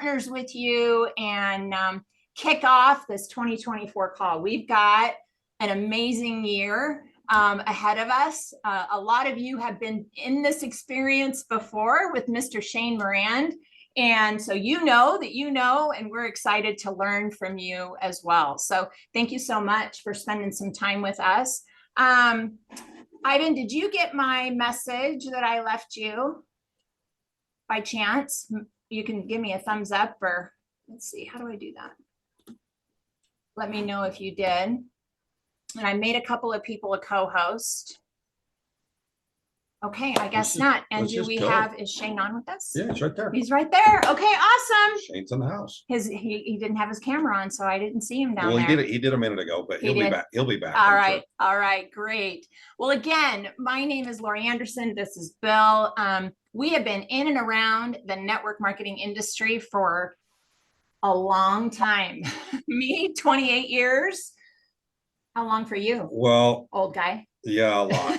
partners with you and kick off this 2024 call. We've got an amazing year ahead of us. A lot of you have been in this experience before with Mr. Shane Morand. And so you know that you know, and we're excited to learn from you as well. So thank you so much for spending some time with us. Ivan, did you get my message that I left you by chance? You can give me a thumbs up, or let's see, how do I do that? Let me know if you did. And I made a couple of people a co-host. Okay, I guess not. And do we have, is Shane on with us? Yeah, he's right there. He's right there. Okay, awesome. Shane's in the house. He didn't have his camera on, so I didn't see him down there. Well, he did a minute ago, but he'll be back. He'll be back. All right. Sure. All right, great. Well, again, my name is Lori Anderson. This is Bill. We have been in and around the network marketing industry for a long time. Me, 28 years. How long for you? Well, old guy. Yeah, a lot.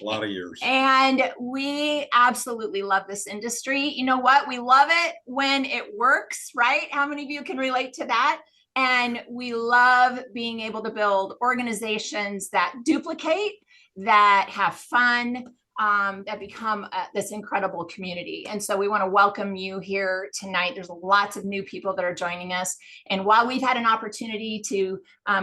A lot of years. And we absolutely love this industry. You know what? We love it when it works, right? How many of you can relate to that? And we love being able to build organizations that duplicate, that have fun, that become this incredible community. And so we want to welcome you here tonight. There's lots of new people that are joining us. And while we've had an opportunity to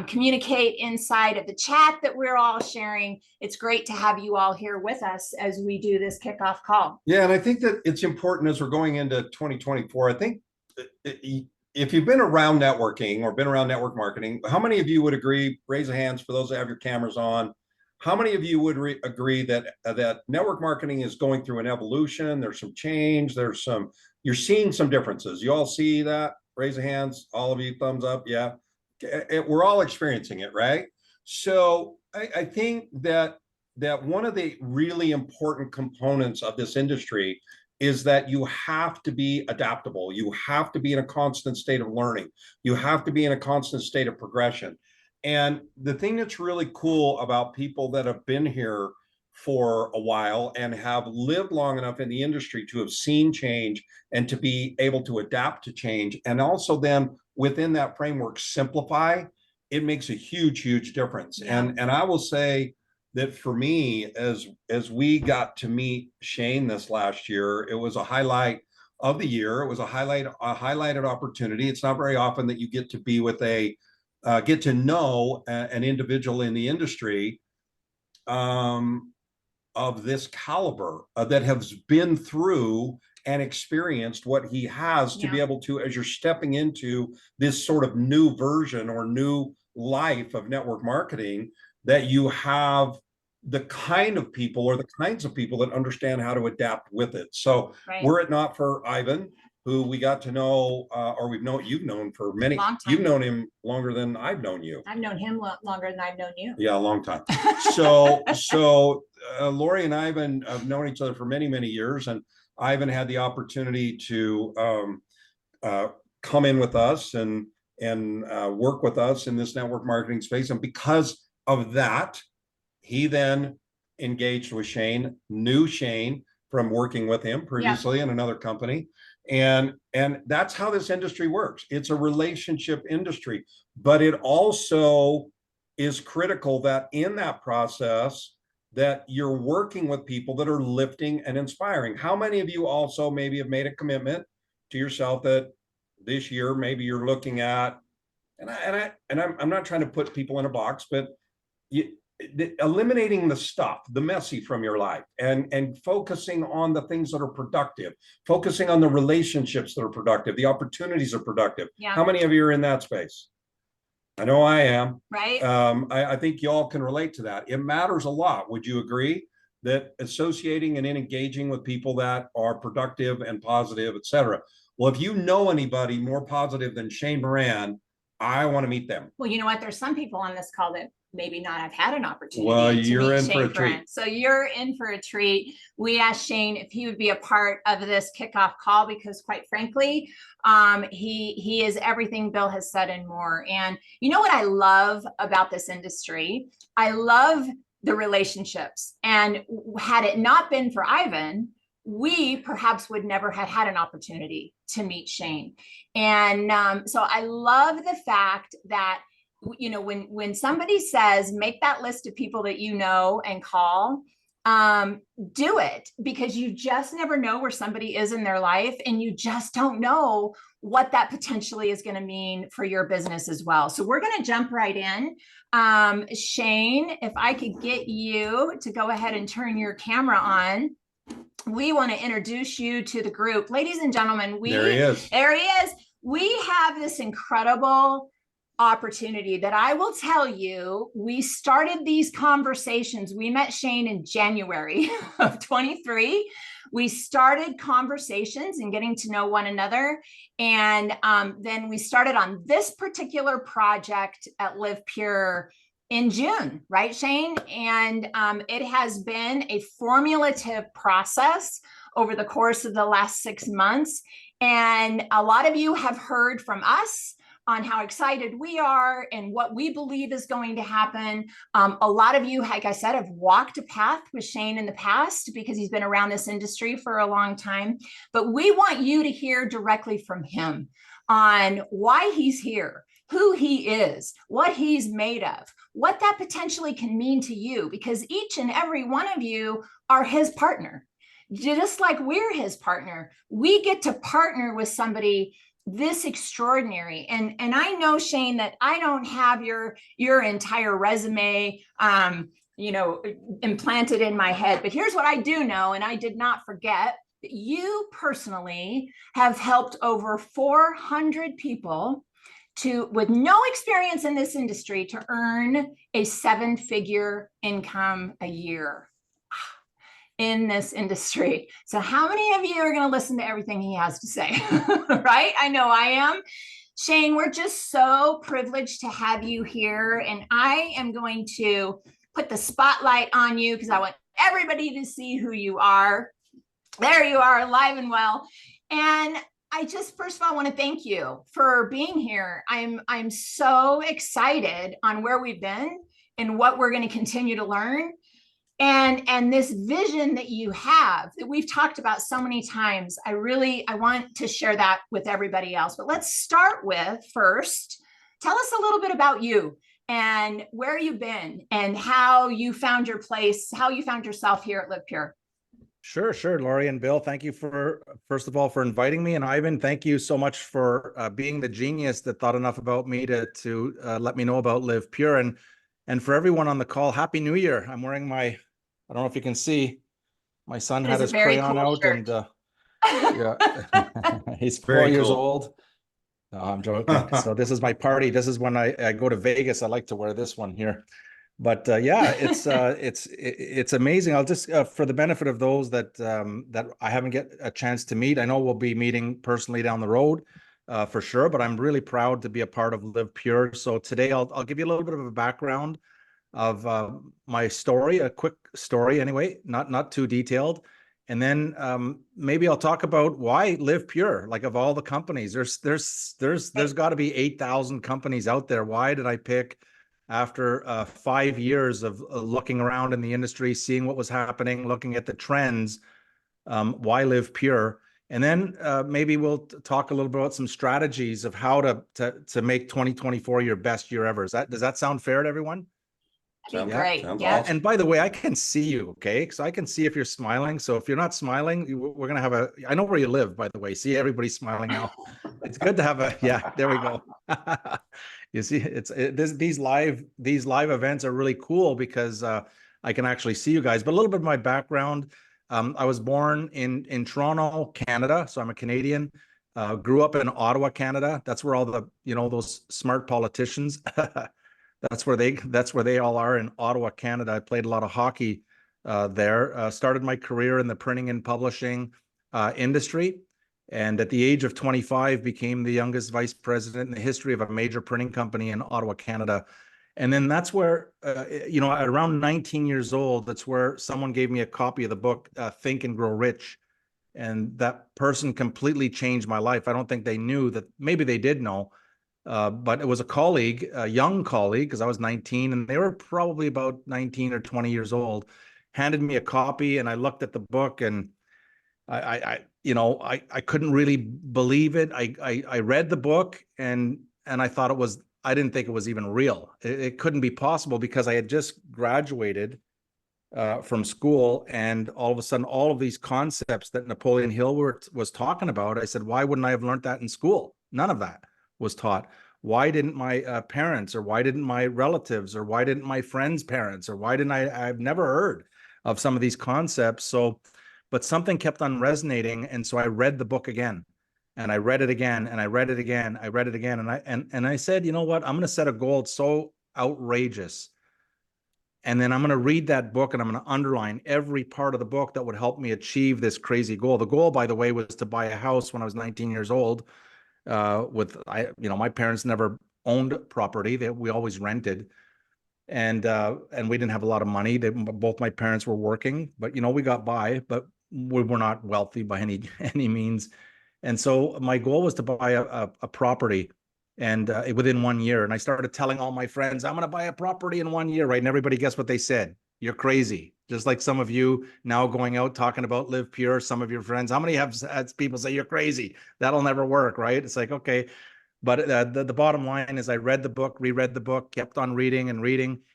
communicate inside of the chat that we're all sharing, it's great to have you all here with us as we do this kickoff call. Yeah, and I think that it's important as we're going into 2024. I think if you've been around networking or been around network marketing, how many of you would agree, raise your hands for those that have your cameras on, how many of you would agree that that network marketing is going through an evolution? There's some change. You're seeing some differences. You all see that? Raise your hands. All of you, thumbs up. Yeah, we're all experiencing it, right? So I think that one of the really important components of this industry is that you have to be adaptable. You have to be in a constant state of learning. You have to be in a constant state of progression. And the thing that's really cool about people that have been here for a while and have lived long enough in the industry to have seen change and to be able to adapt to change, and also then within that framework simplify, it makes a huge, huge difference. Yeah. And I will say that for me, as we got to meet Shane this last year, it was a highlight of the year. It was a highlighted opportunity. It's not very often that you get to be with get to know an individual in the industry of this caliber that has been through and experienced what he has to be able to, as you're stepping into this sort of new version or new life of network marketing, that you have the kind of people or the kinds of people that understand how to adapt with it. So were it not for Ivan, who we got to know, or you've known for many, you've known him longer than I've known you. I've known him longer than I've known you. Yeah, a long time. So Lori and Ivan have known each other for many, many years, and Ivan had the opportunity to come in with us and work with us in this network marketing space. And because of that, he then engaged with Shane, knew Shane from working with him previously in another company. And that's how this industry works. It's a relationship industry, but it also is critical that in that process that you're working with people that are lifting and inspiring. How many of you also maybe have made a commitment to yourself that this year maybe you're looking at, I'm not trying to put people in a box, but eliminating the stuff, the messy from your life, and focusing on the things that are productive, focusing on the relationships that are productive, the opportunities are productive. Yeah. How many of you are in that space? I know I am. Right. I think you all can relate to that. It matters a lot. Would you agree that associating and engaging with people that are productive and positive, et cetera? Well, if you know anybody more positive than Shane Morand, I want to meet them. Well, you know what? There's some people on this call that maybe not have had an opportunity. Well, you're in for a treat. So you're in for a treat. We asked Shane if he would be a part of this kickoff call because, quite frankly, he is everything Bill has said and more. And you know what I love about this industry? I love the relationships. And had it not been for Ivan, we perhaps would never have had an opportunity to meet Shane. And so I love the fact that, when somebody says, make that list of people that you know and call, do it, because you just never know where somebody is in their life, and you just don't know what that potentially is going to mean for your business as well. So we're going to jump right in. Shane, if I could get you to go ahead and turn your camera on. We want to introduce you to the group. Ladies and gentlemen, there he is. There he is. We have this incredible opportunity that I will tell you, we started these conversations. We met Shane in January of 23. We started conversations and getting to know one another. And then we started on this particular project at Live Pure in June, right, Shane? And it has been a formulative process over the course of the last 6 months. And a lot of you have heard from us on how excited we are and what we believe is going to happen. A lot of you, like I said, have walked a path with Shane in the past because he's been around this industry for a long time. But we want you to hear directly from him on why he's here, who he is, what he's made of, what that potentially can mean to you, because each and every one of you are his partner. Just like we're his partner, we get to partner with somebody this extraordinary. And I know, Shane, that I don't have your entire resume, implanted in my head, but here's what I do know. And I did not forget that you personally have helped over 400 people with no experience in this industry to earn a 7-figure income a year in this industry. So how many of you are going to listen to everything he has to say? Right? I know I am. Shane, we're just so privileged to have you here. And I am going to put the spotlight on you because I want everybody to see who you are. There you are, alive and well. And I just, first of all, want to thank you for being here. I'm so excited on where we've been and what we're going to continue to learn. And this vision that you have, that we've talked about so many times, I want to share that with everybody else. But let's start with, first, tell us a little bit about you and where you've been and how you found your place, how you found yourself here at Live Pure. Sure, Lori and Bill, thank you first of all, for inviting me. And Ivan, thank you so much for being the genius that thought enough about me to let me know about Live Pure. And for everyone on the call, Happy New Year. I'm wearing I don't know if you can see, my son had his crayon out shirt. And yeah, he's 4 years old. No, I'm joking. So this is my party. This is when I go to Vegas. I like to wear this one here. But yeah, it's amazing. I'll just for the benefit of those that I haven't get a chance to meet. I know we'll be meeting personally down the road for sure. But I'm really proud to be a part of Live Pure. So today I'll give you a little bit of a background of my story, a quick story anyway, not too detailed. And then maybe I'll talk about why Live Pure. Like, of all the companies, there's got to be 8,000 companies out there. Why did I pick, after 5 years of looking around in the industry, seeing what was happening, looking at the trends, why Live Pure? And then maybe we'll talk a little bit about some strategies of how to make 2024 your best year ever. Does that sound fair to everyone? Sounds great. Yeah. Awesome. And by the way, I can see you, okay? So I can see if you're smiling. So if you're not smiling, we're going to have I know where you live, by the way. See, everybody's smiling now. It's good to have yeah, there we go. You see, these live events are really cool because I can actually see you guys. But a little bit of my background, I was born in Toronto, Canada. So I'm a Canadian. Grew up in Ottawa, Canada. That's where all the, those smart politicians That's where they all are, in Ottawa, Canada. I played a lot of hockey there. Started my career in the printing and publishing industry, and at the age of 25, became the youngest vice president in the history of a major printing company in Ottawa, Canada. And then that's where, at around 19 years old, that's where someone gave me a copy of the book, Think and Grow Rich. And that person completely changed my life. I don't think they knew that. Maybe they did know. But it was a colleague, a young colleague, because I was 19 and they were probably about 19 or 20 years old, handed me a copy, and I looked at the book, and I couldn't really believe it. I read the book and I thought I didn't think it was even real. It couldn't be possible because I had just graduated from school, and all of a sudden, all of these concepts that Napoleon Hill was talking about, I said, why wouldn't I have learned that in school? None of that was taught. Why didn't my parents, or why didn't my relatives, or why didn't my friends' parents, or why didn't I've never heard of some of these concepts. So, but something kept on resonating. And so I read the book again, and I read it again, and I read it again. I read it again. And I said, you know what? I'm going to set a goal so outrageous. And then I'm going to read that book and I'm going to underline every part of the book that would help me achieve this crazy goal. The goal, by the way, was to buy a house when I was 19 years old. My parents never owned property. We always rented. And we didn't have a lot of money. Both my parents were working, but we got by, but we were not wealthy by any means. And so my goal was to buy a property, and within 1 year. And I started telling all my friends, I'm going to buy a property in 1 year, right? And everybody, guess what they said? You're crazy. Just like some of you now going out talking about Live Pure, some of your friends, how many have had people say you're crazy? That'll never work, right? It's like, okay. But the bottom line is I read the book, reread the book, kept on reading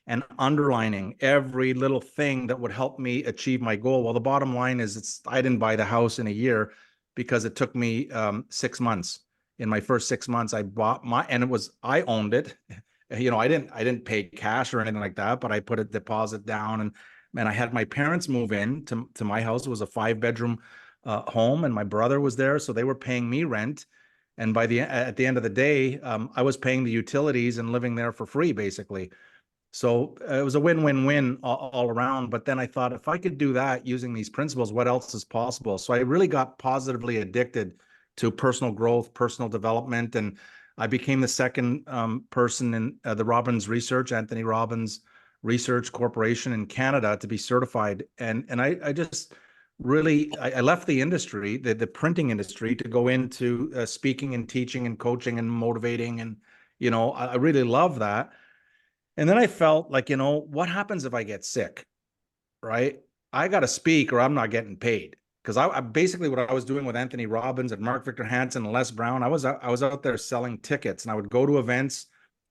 and underlining every little thing that would help me achieve my goal. Well, the bottom line is I didn't buy the house in a year because it took me 6 months. In my first 6 months, I bought I owned it. I didn't pay cash or anything like that, but I put a deposit down, and I had my parents move in to my house. It was a 5-bedroom home, and my brother was there, so they were paying me rent. And at the end of the day, I was paying the utilities and living there for free, basically. So it was a win-win-win all around. But then I thought, if I could do that using these principles, what else is possible? So I really got positively addicted to personal growth, personal development. And I became the second person in the Robbins Research, Anthony Robbins Research Corporation in Canada, to be certified. And I just really, I left the industry, the printing industry, to go into speaking and teaching and coaching and motivating. And, I really love that. And then I felt like, what happens if I get sick, right? I got to speak or I'm not getting paid. Because I basically, what I was doing with Anthony Robbins and Mark Victor Hansen and Les Brown, I was out there selling tickets, and I would go to events.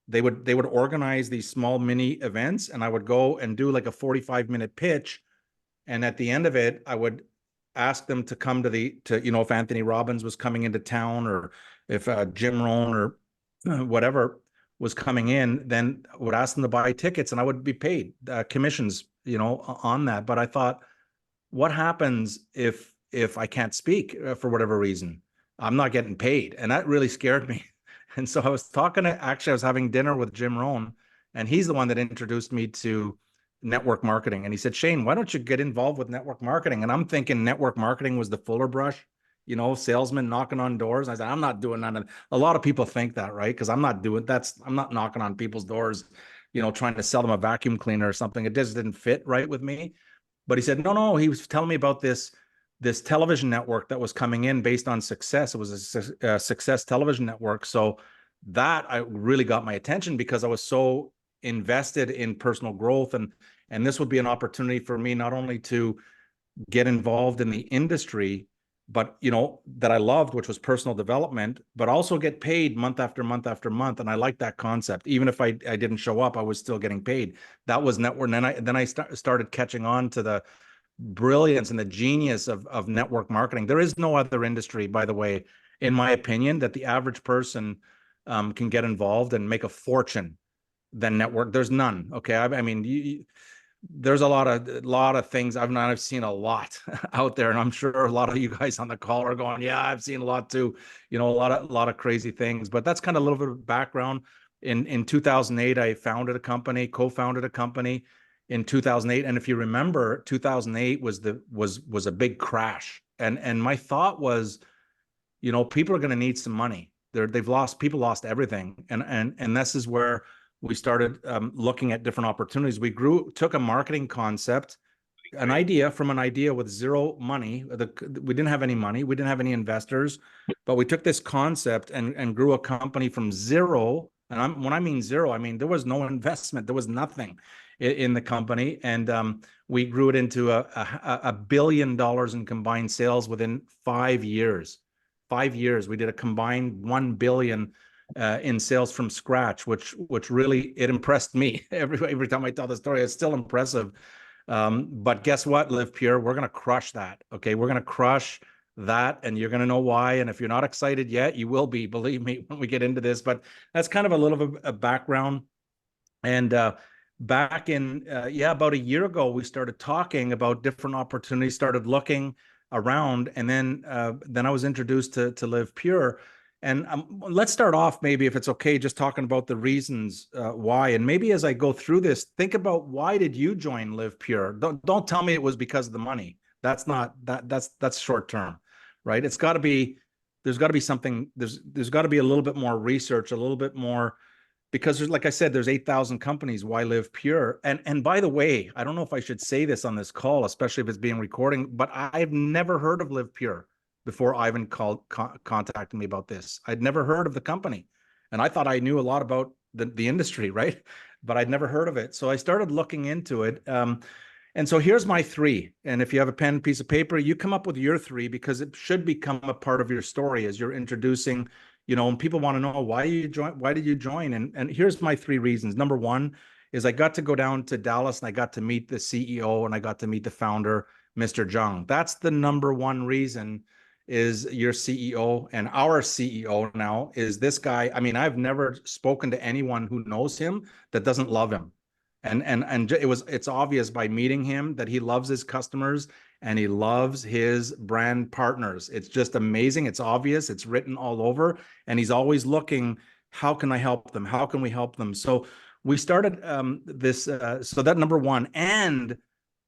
They would organize these small mini events, and I would go and do like a 45-minute pitch. And at the end of it, I would ask them to come to if Anthony Robbins was coming into town, or if Jim Rohn or whatever was coming in, then I would ask them to buy tickets, and I would be paid commissions, on that. But I thought, what happens if I can't speak for whatever reason? I'm not getting paid. And that really scared me. And so I was having dinner with Jim Rohn, and he's the one that introduced me to network marketing. And he said, Shane, why don't you get involved with network marketing? And I'm thinking network marketing was the Fuller brush, salesman knocking on doors. I said, I'm not doing that. A lot of people think that, right? Because I'm not knocking on people's doors, trying to sell them a vacuum cleaner or something. It just didn't fit right with me. But he said, no, he was telling me about this television network that was coming in based on Success. It was a Success television network. So that I really got my attention, because I was so invested in personal growth, and this would be an opportunity for me not only to get involved in the industry, but that I loved, which was personal development, but also get paid month after month after month. And I liked that concept. Even if I didn't show up, I was still getting paid. That was network. And then I started catching on to the brilliance and the genius of network marketing. There is no other industry, by the way, in my opinion, that the average person can get involved and make a fortune than network. There's none. Okay. I mean, there's a lot of things. I've seen a lot out there, and I'm sure a lot of you guys on the call are going, yeah, I've seen a lot too, a lot of crazy things. But that's kind of a little bit of background. In 2008, I co-founded a company in 2008. And if you remember, 2008 was a big crash. And my thought was, people are going to need some money. People lost everything. And this is where we started looking at different opportunities. We took a marketing concept, an idea with zero money. We didn't have any money. We didn't have any investors, but we took this concept and grew a company from zero And when I mean zero, I mean there was no investment, there was nothing in the company, and we grew it into $1 billion in combined sales within 5 years. 5 years, we did a combined 1 billion in sales from scratch, which really, it impressed me. Every time I tell the story, it's still impressive. But guess what, Live Pure, we're gonna crush that. Okay, we're gonna crush that, and you're gonna know why. And if you're not excited yet, you will be, believe me, when we get into this. But that's kind of a little bit of background. And back in about a year ago, we started talking about different opportunities, started looking around, and then I was introduced to Live Pure. And let's start off, maybe, if it's okay, just talking about the reasons why. And maybe as I go through this, think about, why did you join Live Pure? Don't tell me it was because of the money. That's not that's short term, right? It's got to be, there's got to be something. There's got to be a little bit more research, a little bit more, because there's, like I said, there's 8,000 companies. Why Live Pure? And by the way, I don't know if I should say this on this call, especially if it's being recorded, but I've never heard of Live Pure before Ivan contacted me about this. I'd never heard of the company, and I thought I knew a lot about the industry, right? But I'd never heard of it. So I started looking into it. And so here's my 3. And if you have a pen, piece of paper, you come up with your 3, because it should become a part of your story as you're introducing, and people want to know, why did you join? And here's my 3 reasons. Number 1 is I got to go down to Dallas, and I got to meet the CEO, and I got to meet the founder, Mr. Zhang. That's the number 1 reason, is your CEO, and our CEO now is this guy. I mean, I've never spoken to anyone who knows him that doesn't love him. And it's obvious by meeting him that he loves his customers and he loves his brand partners. It's just amazing. It's obvious. It's written all over. And he's always looking, how can I help them? How can we help them? So we started this. So that number 1. And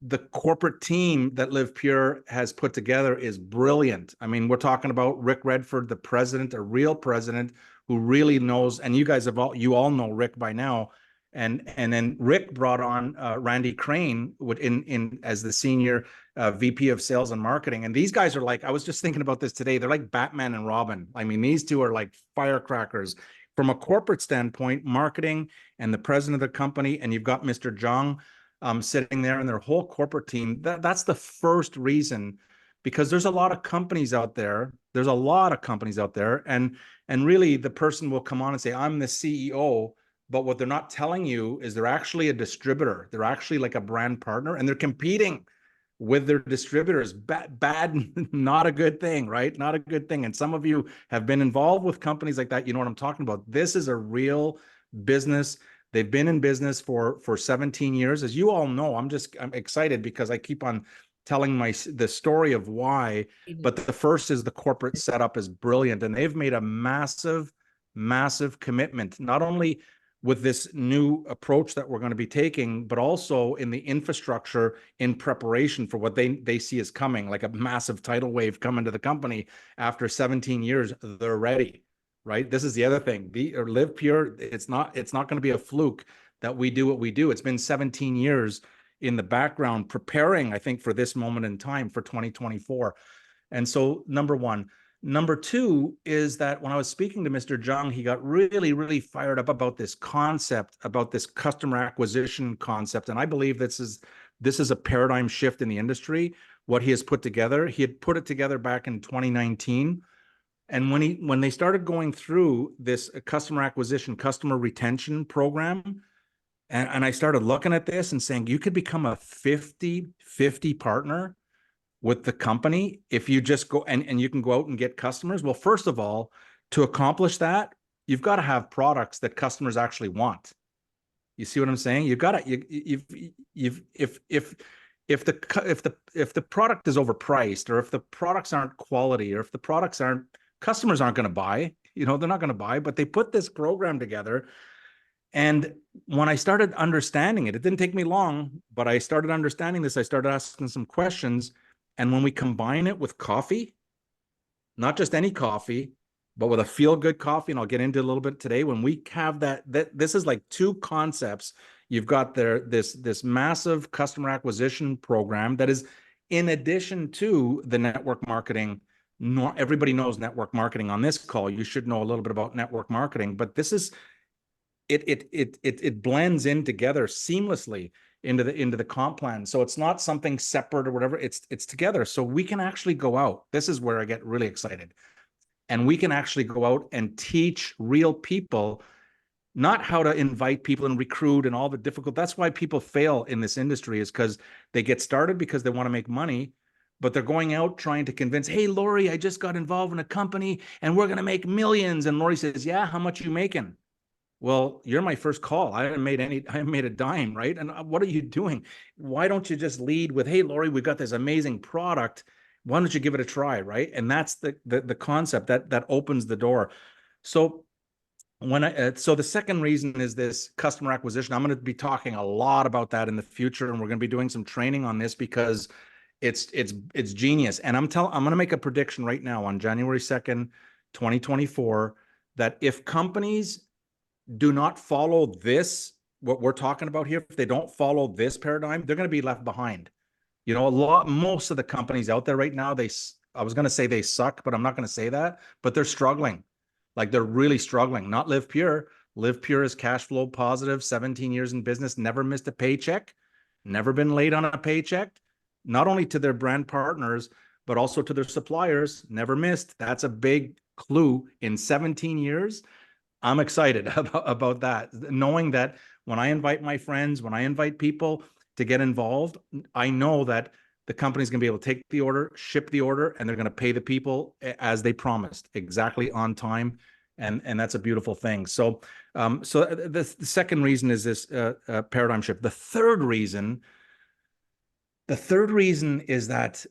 the corporate team that Live Pure has put together is brilliant. I mean, we're talking about Rick Redford, the president, a real president who really knows. And you guys you all know Rick by now. And then Rick brought on Randy Crane as the senior VP of sales and marketing. And these guys are like, I was just thinking about this today, they're like Batman and Robin. I mean, these two are like firecrackers from a corporate standpoint, marketing, and the president of the company. And you've got Mr. Zhang sitting there, and their whole corporate team. That's the first reason, because there's a lot of companies out there. And really, the person will come on and say, I'm the CEO. But what they're not telling you is they're actually a distributor. They're actually like a brand partner, and they're competing with their distributors. Bad, not a good thing, right? Not a good thing. And some of you have been involved with companies like that. You know what I'm talking about. This is a real business. They've been in business for 17 years. As you all know, I'm excited because I keep on telling the story of why. But the first is the corporate setup is brilliant. And they've made a massive, massive commitment, not only with this new approach that we're going to be taking, but also in the infrastructure in preparation for what they see is coming, like a massive tidal wave coming to the company. After 17 years, they're ready, right? This is the other thing. Live Pure, it's not going to be a fluke that we do what we do. It's been 17 years in the background preparing, I think, for this moment in time for 2024. And so, number 1. Number 2 is that when I was speaking to Mr. Zhang, he got really, really fired up about this concept, about this customer acquisition concept. And I believe this is a paradigm shift in the industry, what he has put together. He had put it together back in 2019. And when they started going through this customer acquisition, customer retention program, and I started looking at this and saying, you could become a 50-50 partner with the company if you just go and you can go out and get customers. Well, first of all, to accomplish that, you've got to have products that customers actually want. You see what I'm saying? You've got to, if the product is overpriced, or if the products aren't quality, or if the products aren't, customers aren't going to buy, they're not going to buy. But they put this program together. And when I started understanding it, it didn't take me long, but I started understanding this. I started asking some questions. And when we combine it with coffee, not just any coffee, but with a feel-good coffee, and I'll get into it a little bit today, when we have that this is like 2 concepts. You've got this massive customer acquisition program that is in addition to the network marketing. Everybody knows network marketing on this call. You should know a little bit about network marketing, but this is it blends in together seamlessly into the comp plan. So it's not something separate or whatever. It's together. So we can actually go out. This is where I get really excited. And we can actually go out and teach real people, not how to invite people and recruit and all the difficult. That's why people fail in this industry, is because they get started because they want to make money, but they're going out trying to convince, hey, Lori, I just got involved in a company and we're going to make millions. And Lori says, yeah, how much you making? Well, you're my first call. I haven't made a dime, right? And what are you doing? Why don't you just lead with, hey, Lori, we've got this amazing product. Why don't you give it a try, right? And that's the concept that opens the door. So so the second reason is this customer acquisition. I'm going to be talking a lot about that in the future, and we're going to be doing some training on this because it's genius. And I'm going to make a prediction right now on January 2nd, 2024, that if companies do not follow this, what we're talking about here, if they don't follow this paradigm, they're going to be left behind. You know, most of the companies out there right now, I was going to say they suck, but I'm not going to say that, but they're struggling. Like, they're really struggling. Not Live Pure. Live Pure is cash flow positive, 17 years in business, never missed a paycheck, never been late on a paycheck, not only to their brand partners, but also to their suppliers, never missed. That's a big clue in 17 years. I'm excited about that, knowing that when I invite my friends, when I invite people to get involved, I know that the company's going to be able to take the order, ship the order, and they're going to pay the people as they promised, exactly on time. And that's a beautiful thing. So, the second reason is this paradigm shift. The third reason is that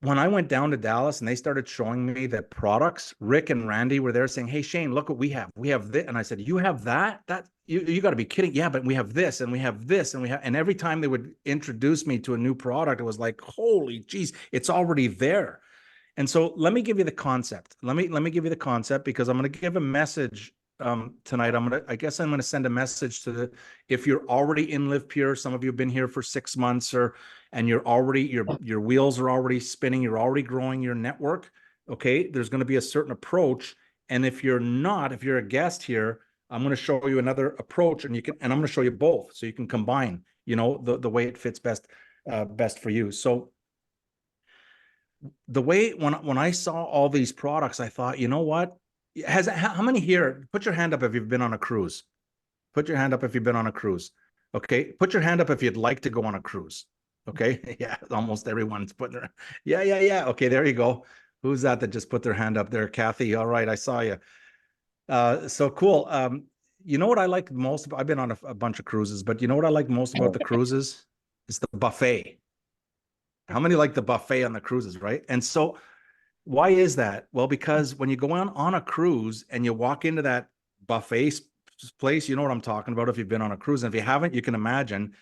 when I went down to Dallas and they started showing me the products, Rick and Randy were there saying, hey, Shane, look what we have. We have this. And I said, you have that? You got to be kidding. Yeah, but we have this and we have this and and every time they would introduce me to a new product, it was like, holy geez, it's already there. And so let me give you the concept. Let me give you the concept, because I'm going to give a message tonight. I guess I'm going to send a message to if you're already in Live Pure, some of you have been here for 6 months, and you're already, your wheels are already spinning, you're already growing your network. Okay. There's going to be a certain approach. And if you're a guest here, I'm going to show you another approach, and I'm going to show you both so you can combine, the way it fits best for you. So the way, when I saw all these products, I thought, you know what? How many here, put your hand up if you've been on a cruise. Put your hand up if you've been on a cruise. Okay. Put your hand up if you'd like to go on a cruise. Okay. Yeah. Almost everyone's putting their, yeah. Okay. There you go. Who's that just put their hand up there? Kathy. All right. I saw you. So cool. You know what I like most? I've been on a bunch of cruises, but you know what I like most about the cruises? It's the buffet. How many like the buffet on the cruises, right? And so why is that? Well, because when you go on a cruise and you walk into that buffet place, you know what I'm talking about if you've been on a cruise. And if you haven't, you can imagine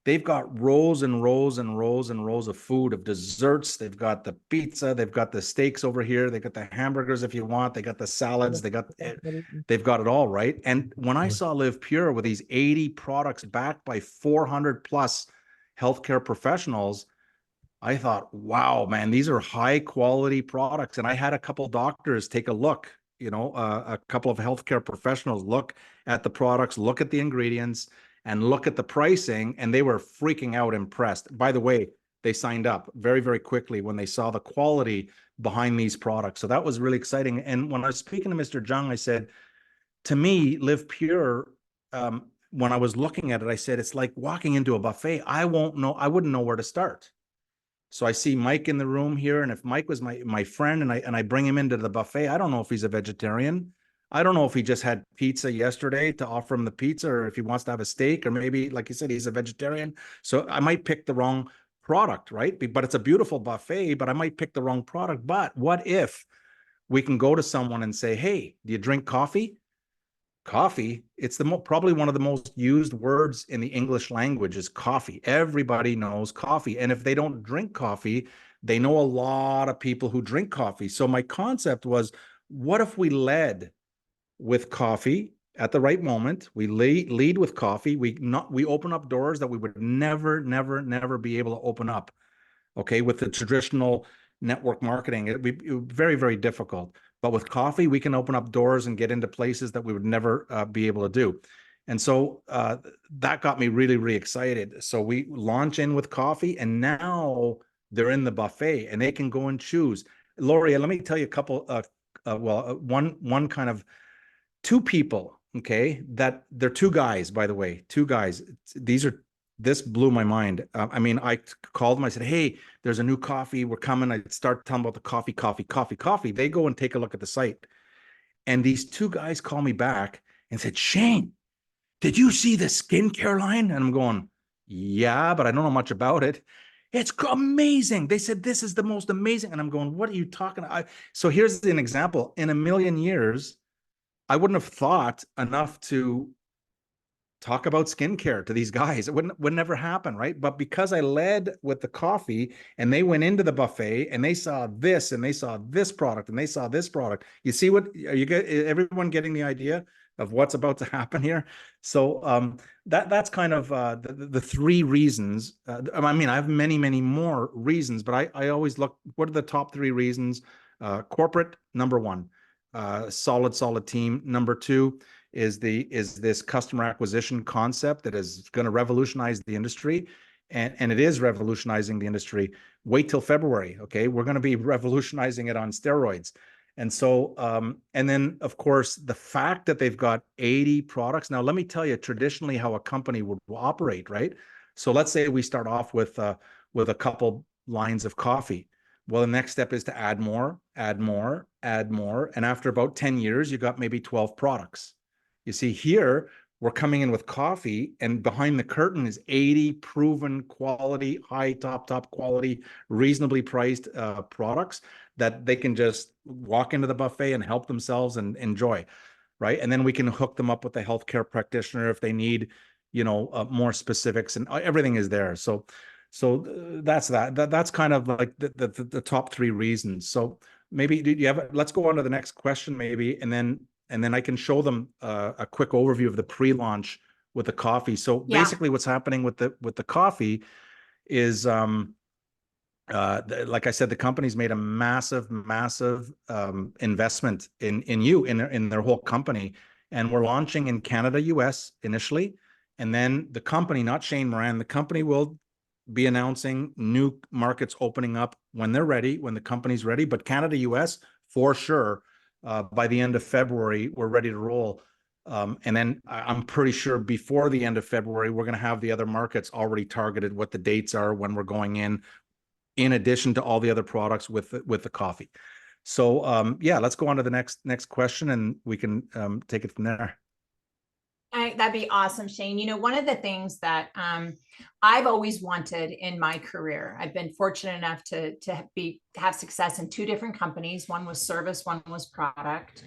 they've got rows and rows and rows and rows of food, of desserts. They've got the pizza, they've got the steaks over here, they got the hamburgers if you want, they got the salads, they've got it all, right? And when I saw Live Pure with these 80 products backed by 400 plus healthcare professionals, I thought, wow, man, these are high quality products. And I had a couple doctors take a look, a couple of healthcare professionals look at the products, look at the ingredients, and look at the pricing, and they were freaking out, impressed. By the way, they signed up very, very quickly when they saw the quality behind these products. So that was really exciting. And when I was speaking to Mr. Jung, I said, to me, Live Pure, when I was looking at it, I said, it's like walking into a buffet. I wouldn't know where to start. So I see Mike in the room here, and if Mike was my friend and I bring him into the buffet, I don't know if he's a vegetarian. I don't know if he just had pizza yesterday to offer him the pizza, or if he wants to have a steak, or maybe, like you said, he's a vegetarian. So I might pick the wrong product, right? But it's a beautiful buffet, but I might pick the wrong product. But what if we can go to someone and say, hey, do you drink coffee? Coffee, it's probably one of the most used words in the English language is coffee. Everybody knows coffee. And if they don't drink coffee, they know a lot of people who drink coffee. So my concept was, what if we led with coffee at the right moment? We lead with coffee. We open up doors that we would never be able to open up. Okay. With the traditional network marketing, it would be very, very difficult. But with coffee, we can open up doors and get into places that we would never be able to do. And so that got me really, really excited. So we launch in with coffee, and now they're in the buffet and they can go and choose. Lori, let me tell you a couple, one kind of two people, okay, that they're two guys, by the way, two guys. This blew my mind. I mean, I called them, I said, hey, there's a new coffee, we're coming. I start telling about the coffee. They go and take a look at the site. And these two guys call me back and said, Shane, did you see the skincare line? And I'm going, yeah, but I don't know much about it. It's amazing. They said, this is the most amazing. And I'm going, what are you talking about? So here's an example. In a million years, I wouldn't have thought enough to talk about skincare to these guys. It would never happen, right? But because I led with the coffee and they went into the buffet and they saw this and they saw this product and they saw this product. You see what everyone getting the idea of what's about to happen here? So that's kind of the three reasons. I mean, I have many, many more reasons, but I always look, what are the top three reasons? Corporate, number one. Solid team. Number two is this customer acquisition concept that is going to revolutionize the industry, and it is revolutionizing the industry. Wait till February, okay? We're going to be revolutionizing it on steroids. And so, and then of course, the fact that they've got 80 products. Now, let me tell you traditionally how a company would operate, right? So let's say we start off with a couple lines of coffee. Well, the next step is to add more. And after about 10 years, you got maybe 12 products. You see here, we're coming in with coffee, and behind the curtain is 80 proven quality, high top quality, reasonably priced products that they can just walk into the buffet and help themselves and enjoy, right? And then we can hook them up with a healthcare practitioner if they need, more specifics, and everything is there. So that's that's kind of like the top three reasons. So maybe do you have let's go on to the next question maybe, and then I can show them a quick overview of the pre-launch with the coffee. So basically what's happening with the coffee is like I said, the company's made a massive investment in their whole company, and we're launching in Canada, US initially, and then the company, not Shane Morand, the company will be announcing new markets opening up when they're ready, when the company's ready. But Canada, US, for sure, by the end of February, we're ready to roll. And then I'm pretty sure before the end of February, we're going to have the other markets already targeted, what the dates are, when we're going in addition to all the other products with the coffee. So yeah, let's go on to the next question, and we can take it from there. That'd be awesome, Shane. One of the things that I've always wanted in my career, I've been fortunate enough to have success in two different companies. One was service, one was product.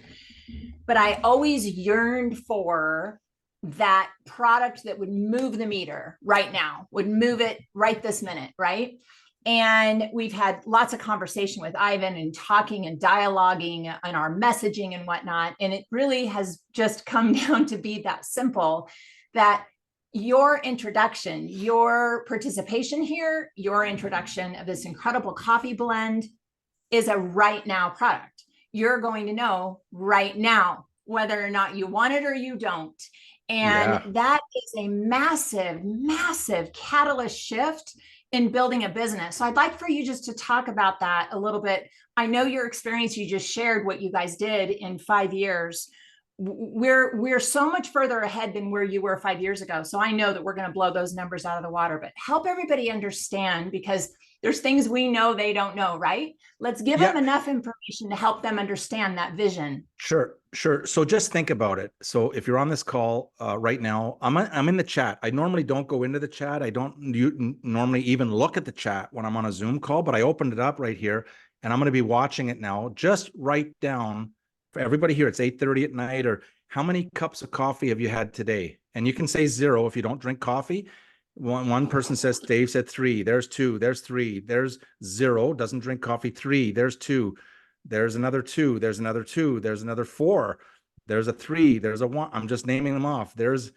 But I always yearned for that product that would move the meter right now, would move it right this minute, right? And we've had lots of conversation with Ivan and talking and dialoguing and our messaging and whatnot. And it really has just come down to be that simple, that your introduction, your participation here, your introduction of this incredible coffee blend is a right now product. You're going to know right now whether or not you want it or you don't. And that is a massive catalyst shift in building a business. So I'd like for you just to talk about that a little bit. I know your experience, you just shared what you guys did in 5 years. We're so much further ahead than where you were 5 years ago. So I know that we're going to blow those numbers out of the water, but help everybody understand, because there's things we know they don't know, right? Let's give them enough information to help them understand that vision. Sure. So just think about it. So if you're on this call right now, I'm in the chat. I normally don't go into the chat. I don't normally even look at the chat when I'm on a Zoom call, but I opened it up right here, and I'm going to be watching it now. Just write down for everybody here. It's 8:30 at night, or how many cups of coffee have you had today? And you can say 0 if you don't drink coffee. One person says, Dave said 3. There's 2. There's 3. There's 0. Doesn't drink coffee. 3. There's 2. There's another 2. There's another 2. There's another 4. There's a 3. There's a 1. I'm just naming them off. There's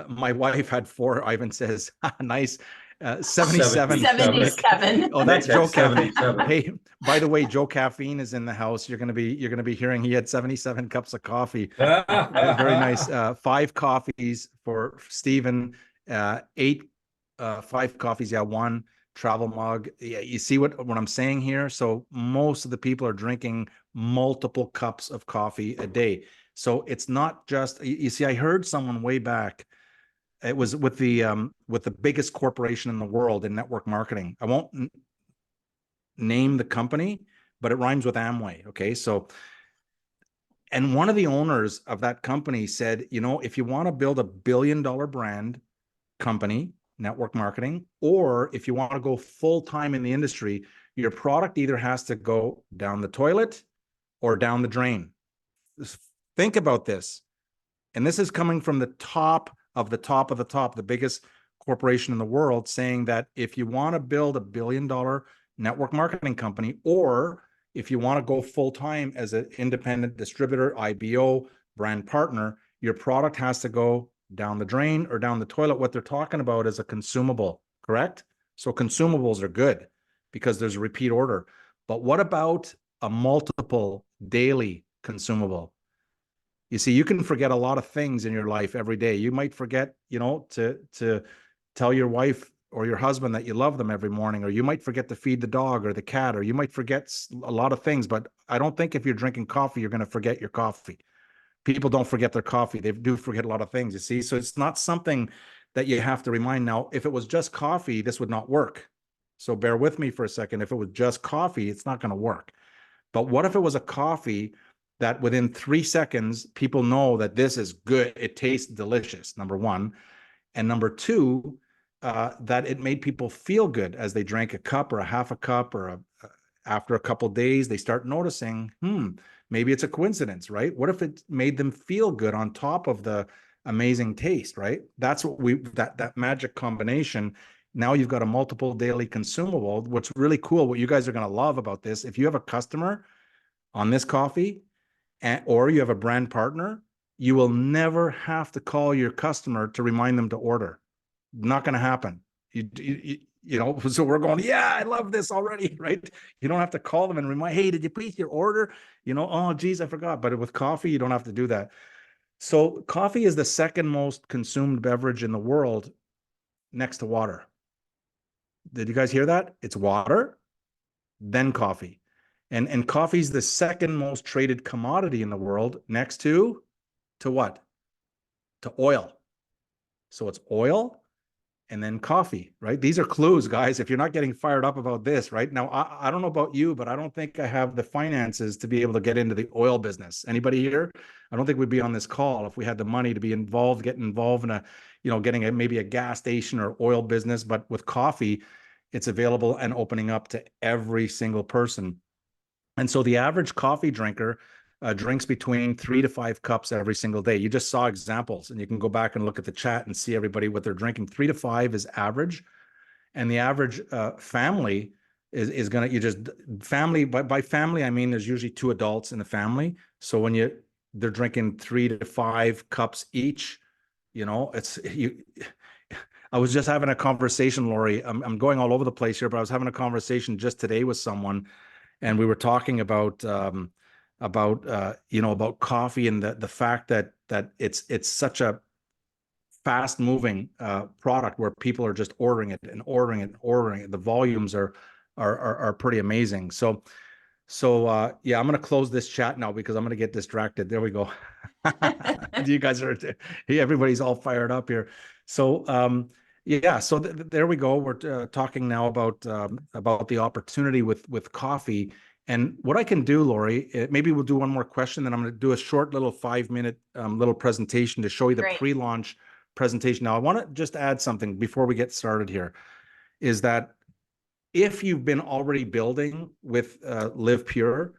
my wife had 4. Ivan says, nice. 77. 77. Oh, that's Nick Joe had Caffeine. 77. Hey, by the way, Joe Caffeine is in the house. You're gonna be hearing he had 77 cups of coffee. Very nice. 5 coffees for Stephen. 5 coffees. Yeah, 1 travel mug. Yeah, you see what I'm saying here? So most of the people are drinking multiple cups of coffee a day. So it's not just, you see, I heard someone way back. It was with the biggest corporation in the world in network marketing. I won't name the company, but it rhymes with Amway. Okay, so, and one of the owners of that company said, you know, if you want to build $1 billion brand company, network marketing, or if you want to go full time in the industry, your product either has to go down the toilet or down the drain. Think about this. And this is coming from the top of the top of the top, the biggest corporation in the world, saying that if you want to build $1 billion network marketing company, or if you want to go full time as an independent distributor, IBO, brand partner, your product has to go down the drain or down the toilet. What they're talking about is a consumable, correct? So consumables are good because there's a repeat order. But what about a multiple daily consumable? You see, you can forget a lot of things in your life every day. You might forget, you know, to tell your wife or your husband that you love them every morning, or you might forget to feed the dog or the cat, or you might forget a lot of things. But I don't think if you're drinking coffee, you're going to forget your coffee. People don't forget their coffee. They do forget a lot of things, you see. So it's not something that you have to remind. Now, if it was just coffee, this would not work. So bear with me for a second. If it was just coffee, it's not going to work. But what if it was a coffee that within 3 seconds, people know that this is good, it tastes delicious, number one. And number two, that it made people feel good as they drank a cup or a half a cup, or after a couple of days, they start noticing, maybe it's a coincidence, right? What if it made them feel good on top of the amazing taste, right? That's what that magic combination. Now you've got a multiple daily consumable. What's really cool, what you guys are going to love about this, if you have a customer on this coffee, or you have a brand partner, you will never have to call your customer to remind them to order. Not going to happen. You know, so we're going, yeah, I love this already, right? You don't have to call them and remind, hey, did you please your order? You know, oh, geez, I forgot. But with coffee, you don't have to do that. So coffee is the second most consumed beverage in the world next to water. Did you guys hear that? It's water, then coffee. And coffee is the second most traded commodity in the world next to what? To oil. So it's oil and then coffee, right? These are clues, guys. If you're not getting fired up about this, right? Now, I don't know about you, but I don't think I have the finances to be able to get into the oil business. Anybody here? I don't think we'd be on this call if we had the money to be involved, get involved in getting maybe a gas station or oil business. But with coffee, it's available and opening up to every single person. And so the average coffee drinker drinks between 3 to 5 cups every single day. You just saw examples, and you can go back and look at the chat and see everybody what they're drinking. 3 to 5 is average. And the average family is going to, family, by family, I mean, there's usually 2 adults in the family. So when they're drinking 3 to 5 cups each, you know, I was just having a conversation, Lori. I'm going all over the place here, but I was having a conversation just today with someone, and we were talking about coffee and the fact that it's such a fast moving product where people are just ordering it and ordering it and ordering it. The volumes are pretty amazing. So yeah, I'm going to close this chat now because I'm going to get distracted. There we go. You guys everybody's all fired up here. So yeah, so there we go. We're talking now about the opportunity with coffee. And what I can do, Lori, maybe we'll do one more question, then I'm going to do a short little 5-minute little presentation to show you the Great. pre-launch presentation. Now, I want to just add something before we get started here, is that if you've been already building with Live Pure,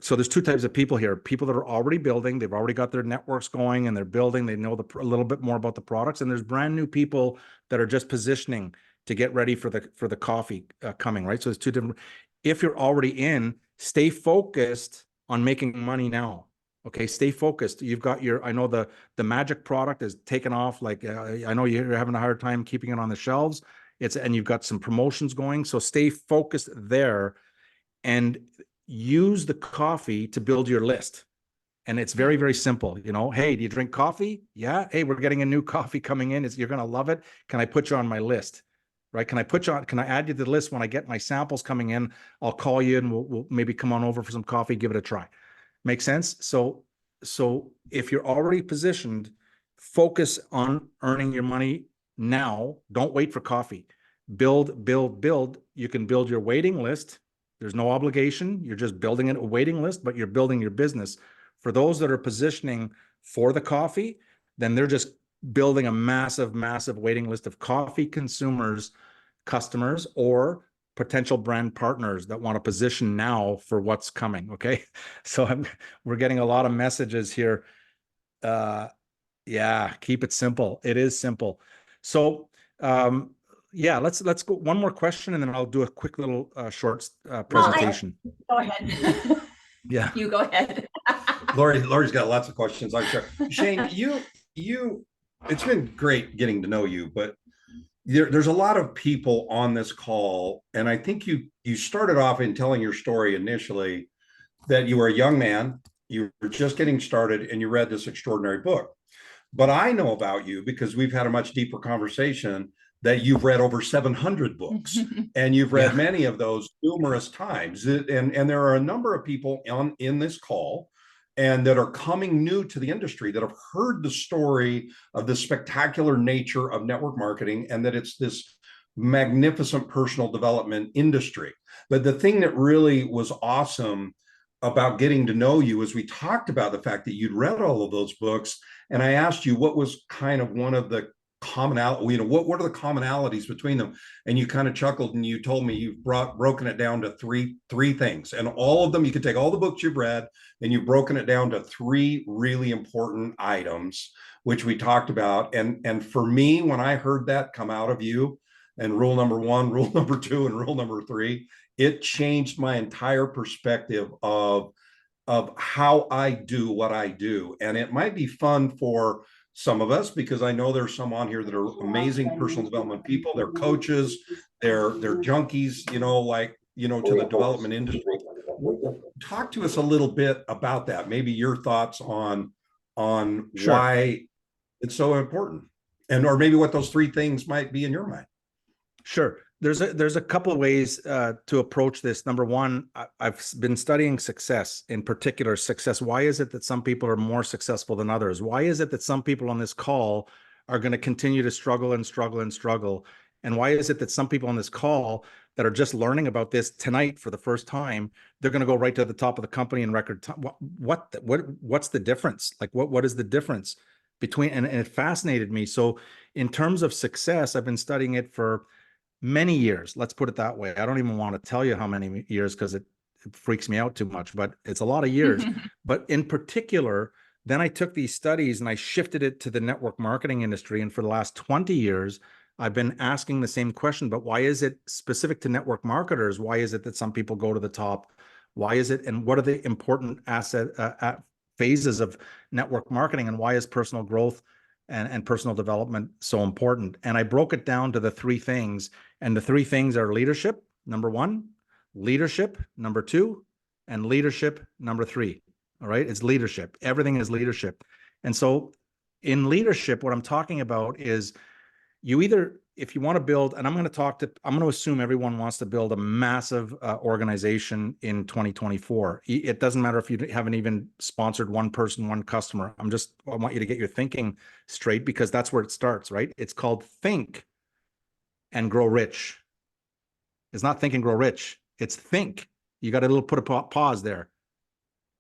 so there's 2 types of people here. People that are already building, they've already got their networks going and they're building, they know a little bit more about the products. And there's brand new people that are just positioning to get ready for the coffee coming, right? So there's 2 different. If you're already in, stay focused on making money now. Okay, stay focused. You've got I know the magic product is taken off. Like I know you're having a hard time keeping it on the shelves. and you've got some promotions going. So stay focused there and use the coffee to build your list. And it's very, very simple. You know, hey, do you drink coffee? Yeah. Hey, we're getting a new coffee coming in. You're going to love it. Can I put you on my list? Right? Can I add you to the list when I get my samples coming in? I'll call you and we'll maybe come on over for some coffee, give it a try. Make sense? So if you're already positioned, focus on earning your money now. Don't wait for coffee. Build. You can build your waiting list. There's no obligation. You're just building a waiting list, but you're building your business. For those that are positioning for the coffee, then they're just building a massive, massive waiting list of coffee consumers, customers, or potential brand partners that want to position now for what's coming. Okay. So we're getting a lot of messages here. Yeah, keep it simple. It is simple. So, yeah, let's go one more question and then I'll do a quick little short presentation. Go ahead. Yeah. You go ahead. Lori's got lots of questions, I'm sure. Shane, it's been great getting to know you, but there's a lot of people on this call, and I think you started off in telling your story initially that you were a young man, you were just getting started, and you read this extraordinary book. But I know about you because we've had a much deeper conversation that you've read over 700 books and you've read many of those numerous times. And there are a number of people in this call and that are coming new to the industry that have heard the story of the spectacular nature of network marketing and that it's this magnificent personal development industry. But the thing that really was awesome about getting to know you is we talked about the fact that you'd read all of those books, and I asked you what was kind of one of the commonality, what are the commonalities between them? And you kind of chuckled and you told me you've broken it down to three things, and all of them, you could take all the books you've read and you've broken it down to three really important items, which we talked about. And for me, when I heard that come out of you, and rule number 1, rule number 2, and rule number 3, it changed my entire perspective of how I do what I do. And it might be fun for some of us, because I know there's some on here that are amazing personal development people. They're coaches, they're junkies, to the development industry. Talk to us a little bit about that. Maybe your thoughts on Sure. why it's so important, or maybe what those 3 things might be in your mind. Sure. There's a couple of ways to approach this. Number one, I've been studying success, in particular success. Why is it that some people are more successful than others? Why is it that some people on this call are going to continue to struggle and struggle and struggle? And why is it that some people on this call that are just learning about this tonight for the first time, they're going to go right to the top of the company in record time? What's the difference? Like, what is the difference between, and it fascinated me. So in terms of success, I've been studying it for many years. Let's put it that way. I don't even want to tell you how many years because it freaks me out too much, but it's a lot of years. But in particular, then I took these studies and I shifted it to the network marketing industry. And for the last 20 years, I've been asking the same question, but why is it specific to network marketers? Why is it that some people go to the top? Why is it? And what are the important phases of network marketing? And why is personal growth and personal development so important? And I broke it down to the 3 things. And the 3 things are leadership, number 1, leadership, number 2, and leadership, number 3. All right. It's leadership. Everything is leadership. And so in leadership, what I'm talking about is you either, if you want to build, and I'm going to assume everyone wants to build a massive organization in 2024. It doesn't matter if you haven't even sponsored one person, one customer. I want you to get your thinking straight, because that's where it starts, right? It's called think and grow rich. It's not think and grow rich. It's think. You got to put a pause there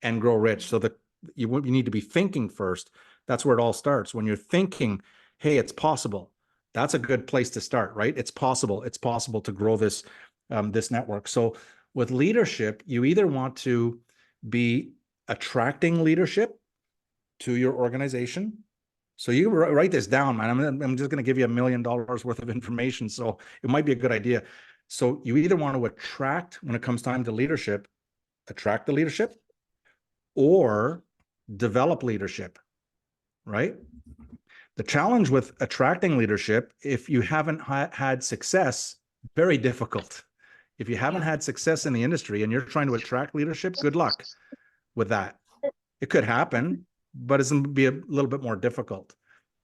and grow rich. So that you need to be thinking first. That's where it all starts. When you're thinking, hey, it's possible. That's a good place to start, right? It's possible. It's possible to grow this network. So with leadership, you either want to be attracting leadership to your organization. So you write this down, man. I'm just going to give you $1 million worth of information. So it might be a good idea. So you either want to attract, when it comes time to leadership, attract the leadership, or develop leadership, right? The challenge with attracting leadership, if you haven't had success, very difficult. If you haven't had success in the industry and you're trying to attract leadership, good luck with that. It could happen, but it's going to be a little bit more difficult.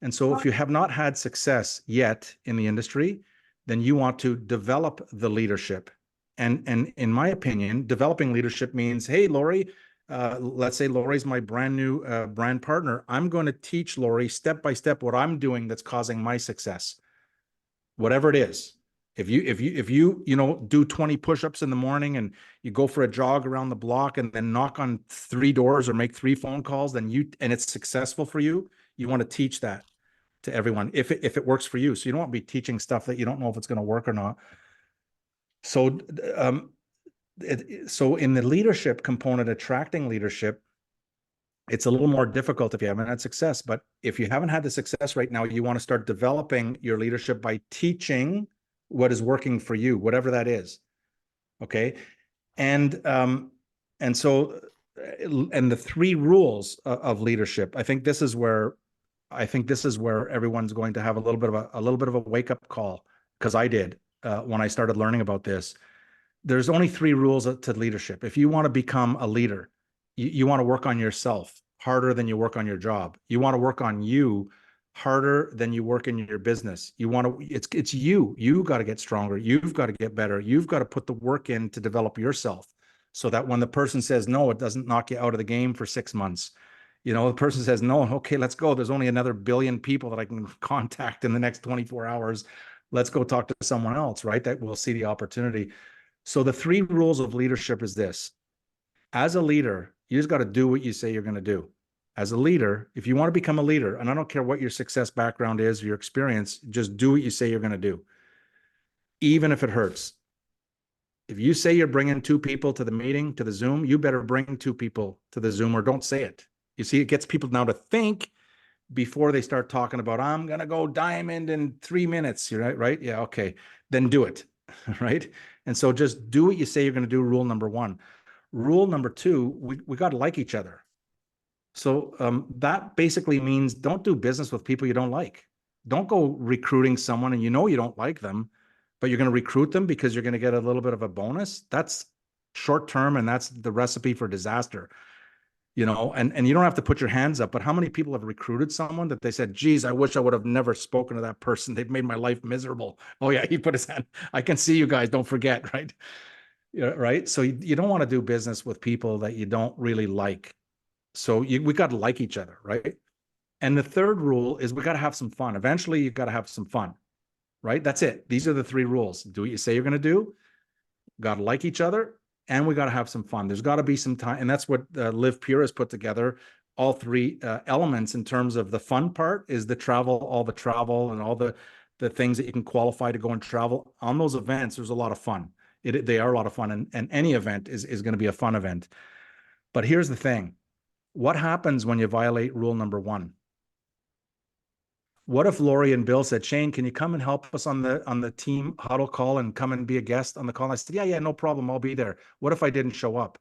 And so if you have not had success yet in the industry, then you want to develop the leadership. And in my opinion, developing leadership means, hey, Lori, let's say Lori's my brand new brand partner. I'm going to teach Lori step by step what I'm doing that's causing my success, whatever it is. If you do 20 push-ups in the morning and you go for a jog around the block and then knock on 3 doors or make 3 phone calls, then and it's successful for you, you want to teach that to everyone if it works for you. So you don't want to be teaching stuff that you don't know if it's going to work or not. So so in the leadership component, attracting leadership, it's a little more difficult if you haven't had success. But if you haven't had the success right now, you want to start developing your leadership by teaching what is working for you, whatever that is. Okay. And so the 3 rules of leadership, I think this is where everyone's going to have a little bit of a wake up call, because I did when I started learning about this. There's only 3 rules to leadership. If you want to become a leader, you want to work on yourself harder than you work on your job. You want to work on you harder than you work in your business. It's you got to get stronger. You've got to get better. You've got to put the work in to develop yourself, so that when the person says no, it doesn't knock you out of the game for 6 months. The person says no, okay, let's go. There's only another billion people that I can contact in the next 24 hours. Let's go talk to someone else, right? That will see the opportunity. So the 3 rules of leadership is this. As a leader, you just got to do what you say you're going to do. As a leader, if you want to become a leader, and I don't care what your success background is, your experience, just do what you say you're going to do, even if it hurts. If you say you're bringing 2 people to the meeting, to the Zoom, you better bring 2 people to the Zoom, or don't say it. You see, it gets people now to think before they start talking about, I'm going to go diamond in 3 minutes. You're right? Yeah. Okay. Then do it. Right. And so just do what you say you're going to do. Rule number 1. Rule number 2, we got to like each other. So that basically means don't do business with people you don't like. Don't go recruiting someone and you don't like them, but you're going to recruit them because you're going to get a little bit of a bonus. That's short term, and that's the recipe for disaster. And you don't have to put your hands up, but how many people have recruited someone that they said, geez, I wish I would have never spoken to that person. They've made my life miserable. Oh yeah, he put his hand. I can see you guys, don't forget, right? Right. So you don't want to do business with people that you don't really like. So we got to like each other, right? And the 3rd rule is we got to have some fun. Eventually, you got to have some fun, right? That's it. These are the 3 rules. Do what you say you're going to do. Got to like each other, and we got to have some fun. There's got to be some time, and that's what Live Pure has put together. All 3 elements in terms of the fun part is the travel, all the travel, and all the things that you can qualify to go and travel on those events. There's a lot of fun. They are a lot of fun, and any event is going to be a fun event. But here's the thing. What happens when you violate rule number 1? What if Lori and Bill said, Shane, can you come and help us on the team huddle call and come and be a guest on the call? And I said, yeah, no problem. I'll be there. What if I didn't show up?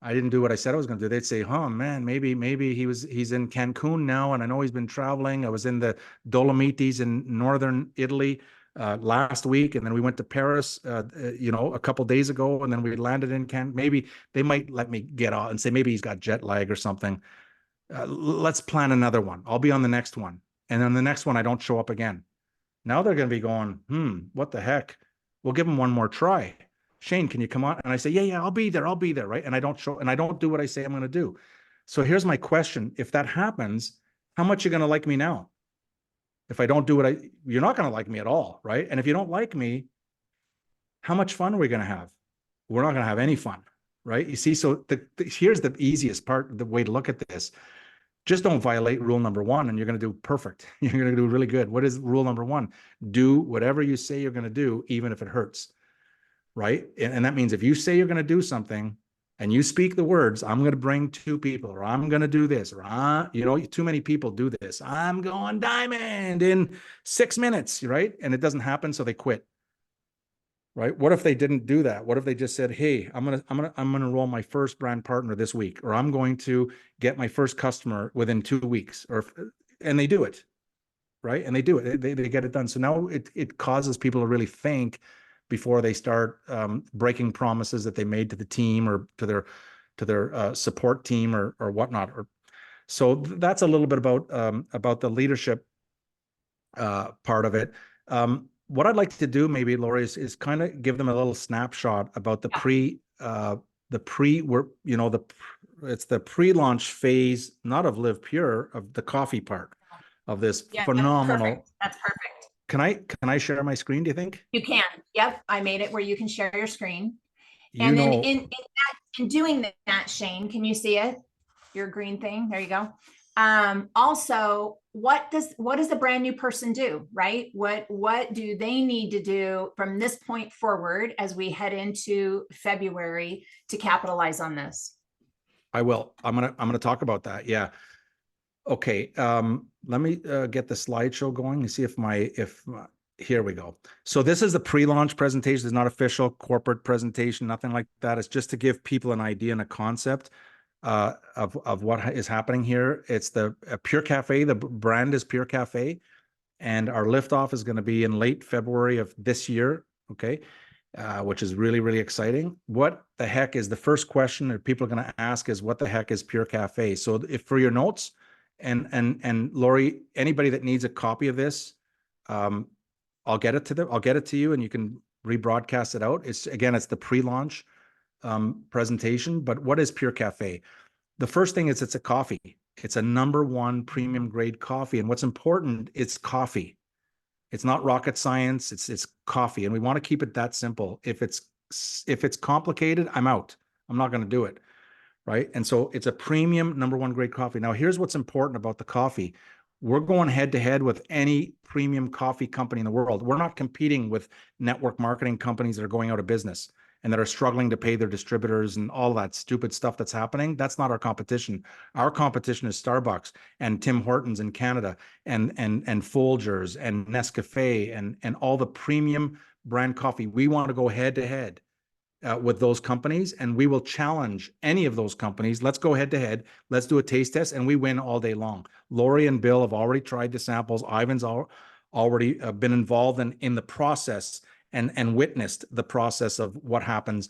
I didn't do what I said I was going to do. They'd say, oh man, maybe he's in Cancun now. And I know he's been traveling. I was in the Dolomites in northern Italy last week. And then we went to Paris, a couple days ago. And then we landed in Cancun. Maybe they might let me get off and say, maybe he's got jet lag or something. Let's plan another one. I'll be on the next one. And then the next one, I don't show up again. Now they're going to be going, what the heck? We'll give them one more try. Shane, can you come on? And I say, yeah, I'll be there. Right. And I don't do what I say I'm going to do. So here's my question. If that happens, how much are you going to like me now? If I don't do you're not going to like me at all. Right. And if you don't like me, how much fun are we going to have? We're not going to have any fun. Right. You see, so here's the easiest part, the way to look at this. Just don't violate rule number 1 and you're going to do perfect. You're going to do really good. What is rule number 1? Do whatever you say you're going to do, even if it hurts. Right. And that means if you say you're going to do something and you speak the words, I'm going to bring 2 people, or I'm going to do this, or, too many people do this. I'm going diamond in 6 minutes. Right. And it doesn't happen. So they quit. right? What if they didn't do that? What if they just said, "Hey, I'm gonna enroll my first brand partner this week, or I'm going to get my first customer within 2 weeks," and they do it, right? And they do it. They get it done. So now it causes people to really think before they start breaking promises that they made to the team or to their support team or whatnot. So that's a little bit about the leadership part of it. What I'd like to do maybe, Lori, is kind of give them a little snapshot about the it's the pre-launch phase, not of Live Pure, of the coffee part of this phenomenal. That's perfect. Can I share my screen, do you think? You can. Yep. I made it where you can share your screen. You And then know, in doing that, Shane, can you see it? Your green thing. There you go. Also, what does the brand new person do, right? What do they need to do from this point forward as we head into February to capitalize on this? I will. I'm gonna talk about that. Yeah. Okay. Let me get the slideshow going and see if here we go. So this is the pre-launch presentation. It's not official corporate presentation, nothing like that. It's just to give people an idea and a concept of what is happening here. It's the Pure Cafe. The brand is Pure Cafe, and our liftoff is going to be in late February of this year. Okay. Which is really, really exciting. What the heck is the first question that people are going to ask is, what the heck is Pure Cafe? So if for your notes, and Lori, anybody that needs a copy of this, I'll get it to them. I'll get it to you, and you can rebroadcast it out. It's the pre-launch presentation. But what is Pure Cafe? The first thing is it's a coffee. It's a #1 premium grade coffee, and what's important, it's coffee. It's not rocket science. It's coffee, and we want to keep it that simple. If it's complicated, I'm out. I'm not going to do it. Right. And so it's a premium #1 grade coffee. Now, here's what's important about the coffee. We're going head to head with any premium coffee company in the world. We're not competing with network marketing companies that are going out of business and that are struggling to pay their distributors and all that stupid stuff that's happening. That's not our competition. Our competition is Starbucks and Tim Hortons in Canada and Folgers and Nescafe and all the premium brand coffee. We want to go head to head with those companies, and we will challenge any of those companies. Let's go head to head. Let's do a taste test, and we win all day long. Lori and Bill have already tried the samples. Ivan's already been involved in the process and witnessed the process of what happens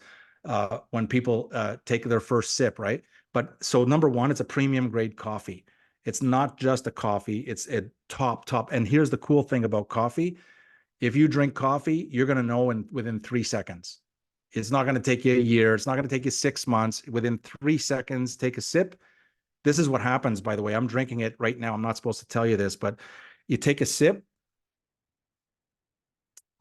when people take their first sip, right? But so #1, it's a premium grade coffee. It's not just a coffee. It's a top. And here's the cool thing about coffee. If you drink coffee, you're going to know within 3 seconds. It's not going to take you a year. It's not going to take you 6 months. Within 3 seconds, take a sip. This is what happens, by the way. I'm drinking it right now. I'm not supposed to tell you this, but you take a sip.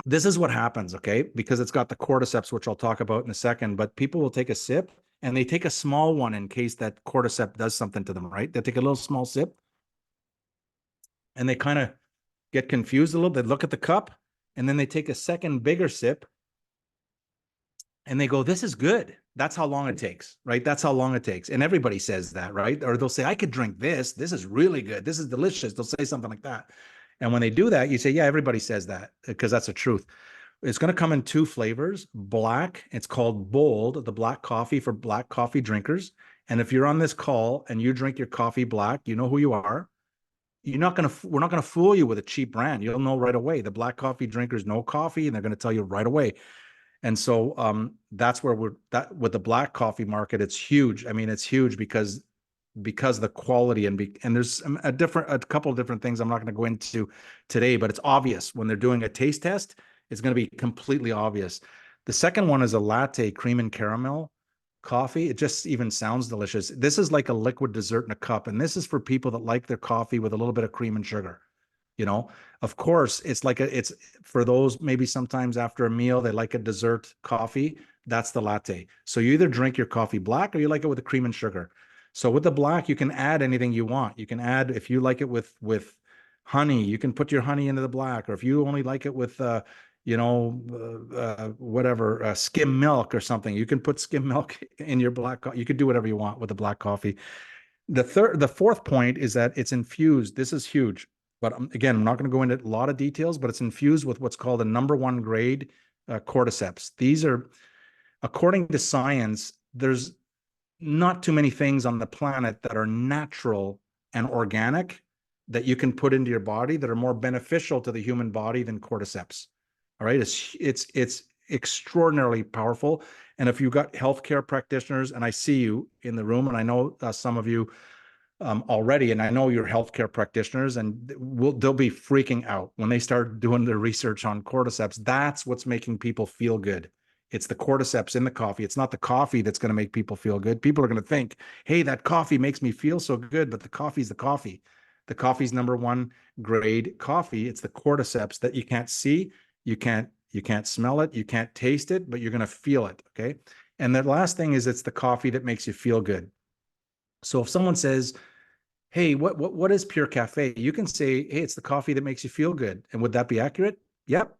This is what happens, okay? Because it's got the cordyceps, which I'll talk about in a second, but people will take a sip and they take a small one in case that cordyceps does something to them, right? They take a little small sip and they kind of get confused a little. They look at the cup and then they take a second bigger sip and they go, "This is good." That's how long it takes, right? That's how long it takes. And everybody says that, right? Or they'll say, "I could drink this. This is really good. This is delicious." They'll say something like that. And when they do that, you say, "Yeah, everybody says that," because that's the truth. It's going to come in 2 flavors. Black, it's called Bold, the black coffee for black coffee drinkers. And if you're on this call and you drink your coffee black, you know who you are. We're not going to fool you with a cheap brand. You'll know right away. The black coffee drinkers know coffee, and they're going to tell you right away. And so that's where with the black coffee market, it's huge. I mean, it's huge because of the quality and there's a couple of different things I'm not going to go into today, but it's obvious when they're doing a taste test. It's going to be completely obvious. The second one is a latte cream and caramel coffee. It just even sounds delicious. This is like a liquid dessert in a cup, and this is for people that like their coffee with a little bit of cream and sugar. Of course, it's for those maybe sometimes after a meal, they like a dessert coffee. That's the latte. So you either drink your coffee black or you like it with the cream and sugar. So with the black, you can add anything you want. You can add, if you like it with honey, you can put your honey into the black, or if you only like it with, skim milk or something, you can put skim milk in your black. You could do whatever you want with the black coffee. The fourth point is that it's infused. This is huge. But again, I'm not going to go into a lot of details, but it's infused with what's called a #1 grade cordyceps. These are, according to science, there's not too many things on the planet that are natural and organic that you can put into your body that are more beneficial to the human body than cordyceps. All right, it's extraordinarily powerful. And if you've got healthcare practitioners, and I see you in the room, and I know some of you already, and I know you're healthcare practitioners, and they'll be freaking out when they start doing their research on cordyceps. That's what's making people feel good. It's the cordyceps in the coffee. It's not the coffee that's going to make people feel good. People are going to think, hey, that coffee makes me feel so good, but the coffee's the coffee. The coffee's number one grade coffee. It's the cordyceps that you can't see, you can't smell it, you can't taste it, but you're going to feel it. Okay. And the last thing is it's the coffee that makes you feel good. So if someone says, hey, what is Pure Cafe? You can say, hey, it's the coffee that makes you feel good. And would that be accurate? Yep.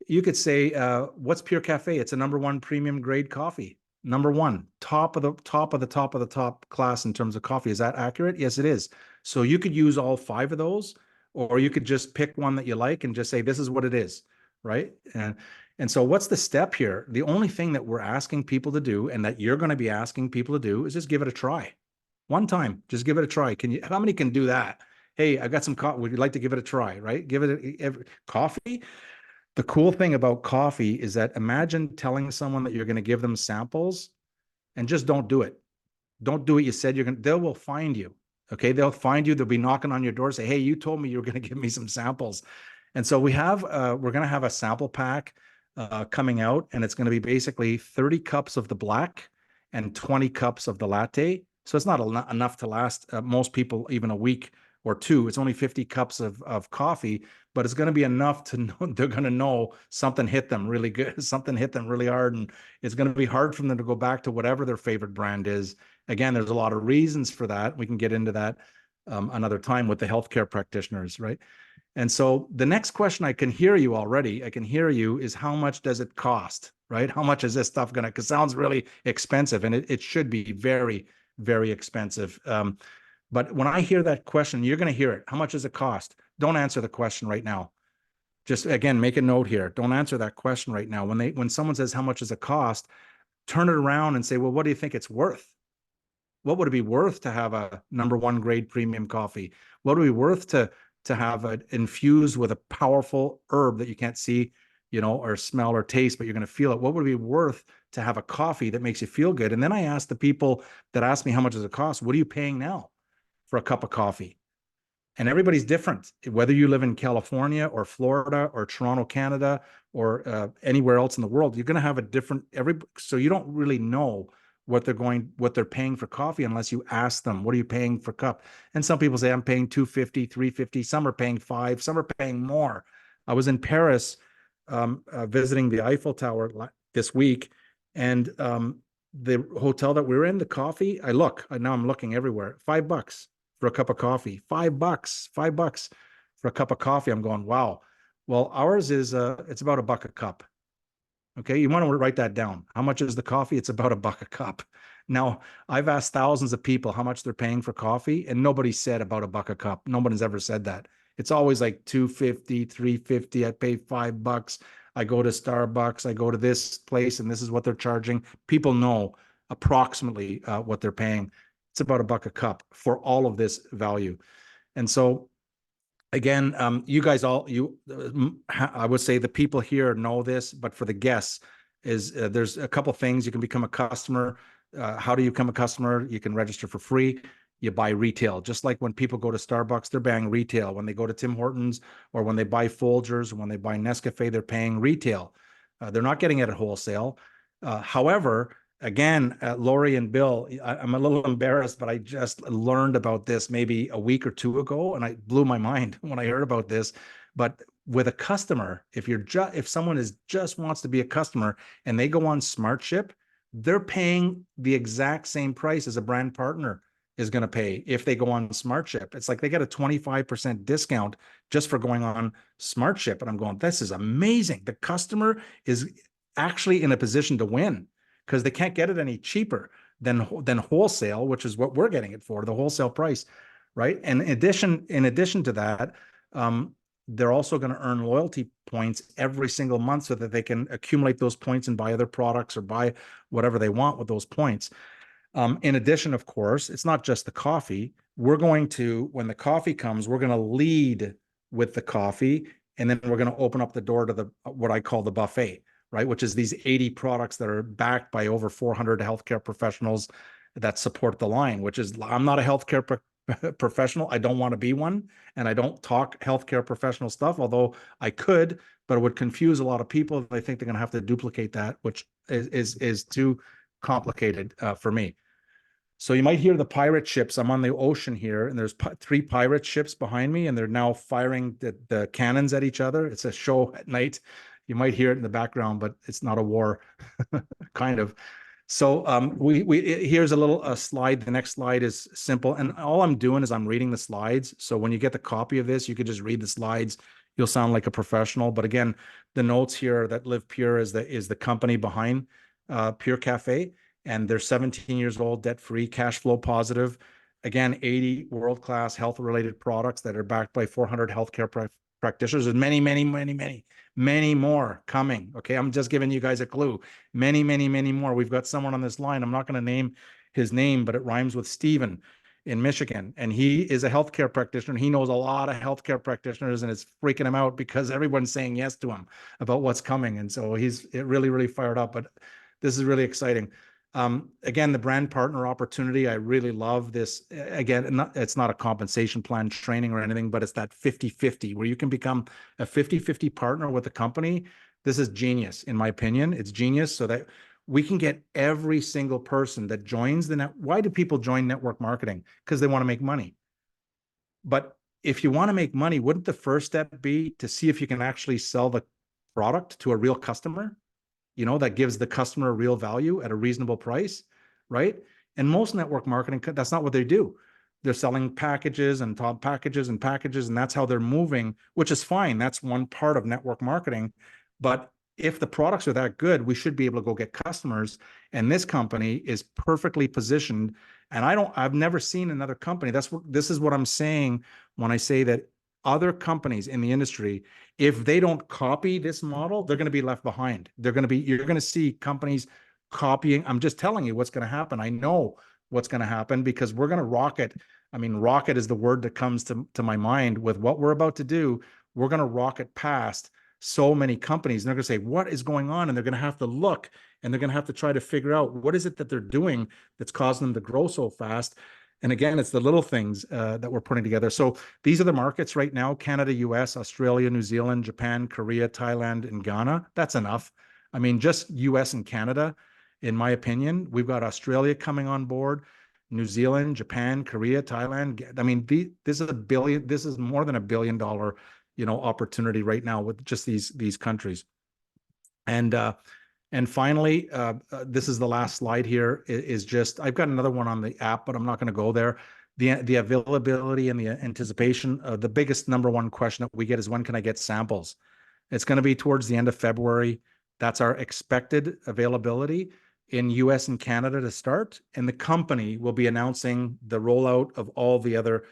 You could say, what's Pure Cafe? It's a number one premium grade coffee. Number one, top of the top class in terms of coffee. Is that accurate? Yes, it is. So you could use all 5 of those, or you could just pick one that you like and just say, this is what it is, right? And so what's the step here? The only thing that we're asking people to do, and that you're going to be asking people to do, is just give it a try. One time, just give it a try. How many can do that? Hey, I got some coffee. Would you like to give it a try, right? Give it coffee. The cool thing about coffee is that imagine telling someone that you're going to give them samples and just don't do it. Don't do what you said you're going to. They will find you. Okay. They'll find you. They'll be knocking on your door, say, hey, you told me you were going to give me some samples. And so we're going to have a sample pack coming out, and it's going to be basically 30 cups of the black and 20 cups of the latte. So it's not enough to last most people even a week or two. It's only 50 cups of coffee, but it's going to be enough to know they're going to know something hit them really good, something hit them really hard, and it's going to be hard for them to go back to whatever their favorite brand is. Again, there's a lot of reasons for that. We can get into that another time with the healthcare practitioners, right? And so the next question I can hear you already, I can hear you, is how much does it cost, right? How much is this stuff going to, because it sounds really expensive, and it should be very, very expensive. But when I hear that question, you're going to hear it. How much does it cost? Don't answer the question right now. Just again, make a note here. Don't answer that question right now. When someone says how much does it cost, turn it around and say, well, what do you think it's worth? What would it be worth to have a number one grade premium coffee? What would it be worth to have it infused with a powerful herb that you can't see, or smell or taste, but you're going to feel it? What would it be worth to have a coffee that makes you feel good? And then I ask the people that ask me how much does it cost, what are you paying now for a cup of coffee? And everybody's different. Whether you live in California or Florida or Toronto, Canada, or anywhere else in the world, you're going to have a different so you don't really know what they're paying for coffee unless you ask them, what are you paying for cup? And some people say, I'm paying $2.50, $3.50. Some are paying $5, some are paying more. I was in Paris visiting the Eiffel Tower this week, and the hotel that we were in, the coffee, now I'm looking everywhere, $5 for a cup of coffee. $5 for a cup of coffee. I'm going, wow. Well, ours is it's about $1 a cup. Okay, you want to write that down. How much is the coffee? It's about $1 a cup. Now, I've asked thousands of people how much they're paying for coffee, and nobody said about $1 a cup. Nobody's ever said that. It's always like $2.50, $3.50. I pay $5. I go to Starbucks. I go to this place, and this is what they're charging. People know approximately what they're paying. It's about $1 a cup for all of this value. And so again, you guys I would say the people here know this, but for the guests there's a couple things. You can become a customer. How do you become a customer? You can register for free. You buy retail. Just like when people go to Starbucks, they're buying retail. When they go to Tim Hortons, or when they buy Folgers, or when they buy Nescafe, they're paying retail. They're not getting it at wholesale. However, again, Lori and Bill, I'm a little embarrassed, but I just learned about this maybe a week or two ago, and it blew my mind when I heard about this. But with a customer, if someone just wants to be a customer and they go on SmartShip, they're paying the exact same price as a brand partner is going to pay if they go on SmartShip. It's like they get a 25% discount just for going on SmartShip. And I'm going, this is amazing. The customer is actually in a position to win, because they can't get it any cheaper than wholesale, which is what we're getting it for, the wholesale price, right? And in addition to that, they're also going to earn loyalty points every single month so that they can accumulate those points and buy other products or buy whatever they want with those points. In addition, of course, it's not just the coffee. We're going to, when the coffee comes, we're going to lead with the coffee, and then we're going to open up the door to the what I call the buffet, right? Which is these 80 products that are backed by over 400 healthcare professionals that support the line, which is, I'm not a healthcare professional. I don't want to be one. And I don't talk healthcare professional stuff, although I could, but it would confuse a lot of people. They think they're going to have to duplicate that, which is too complicated for me. So you might hear the pirate ships. I'm on the ocean here, and there's 3 pirate ships behind me, and they're now firing the cannons at each other. It's a show at night. You might hear it in the background, but it's not a war, kind of. So here's a slide. The next slide is simple, and all I'm doing is I'm reading the slides. So when you get the copy of this, you could just read the slides. You'll sound like a professional. But again, the notes here that Live Pure is the company behind Pure Cafe. And they're 17 years old, debt-free, cash flow positive. Again, 80 world-class health-related products that are backed by 400 healthcare practitioners, and many more coming. Okay, I'm just giving you guys a clue. Many more. We've got someone on this line. I'm not going to name his name, but it rhymes with Steven in Michigan. And he is a healthcare practitioner. He knows a lot of healthcare practitioners, and it's freaking him out because everyone's saying yes to him about what's coming. And so he's really fired up, but this is really exciting. Again, the brand partner opportunity, I really love this. Again, it's not a compensation plan training or anything, but it's that 50-50 where you can become a 50-50 partner with a company. This is genius, in my opinion. It's genius so that we can get every single person that joins the net. Why do people join network marketing? Because they want to make money. But if you want to make money, wouldn't the first step be to see if you can actually sell the product to a real customer? That gives the customer real value at a reasonable price, right? And most network marketing, that's not what they do. They're selling packages and top packages and packages, and that's how they're moving, which is fine. That's one part of network marketing. But if the products are that good, we should be able to go get customers. And this company is perfectly positioned. And I've never seen another company. This is what I'm saying when I say that other companies in the industry, if they don't copy this model, they're going to be left behind. You're going to see companies copying. I'm just telling you what's going to happen. I know what's going to happen because we're going to rocket. I mean, rocket is the word that comes to my mind with what we're about to do. We're going to rocket past so many companies, and they're going to say, what is going on? And they're going to have to look, and they're going to have to try to figure out what is it that they're doing that's causing them to grow so fast. And again, it's the little things that we're putting together. So these are the markets right now: Canada, US, Australia, New Zealand, Japan, Korea, Thailand, and Ghana. That's enough. I mean, just US and Canada, in my opinion. We've got Australia coming on board, New Zealand, Japan, Korea, Thailand. I mean, this is more than $1 billion, opportunity right now with just these countries. And finally, this is the last slide here, is just, I've got another one on the app, but I'm not going to go there. The availability and the anticipation, the biggest number one question that we get is, when can I get samples? It's going to be towards the end of February. That's our expected availability in US and Canada to start. And the company will be announcing the rollout of all the other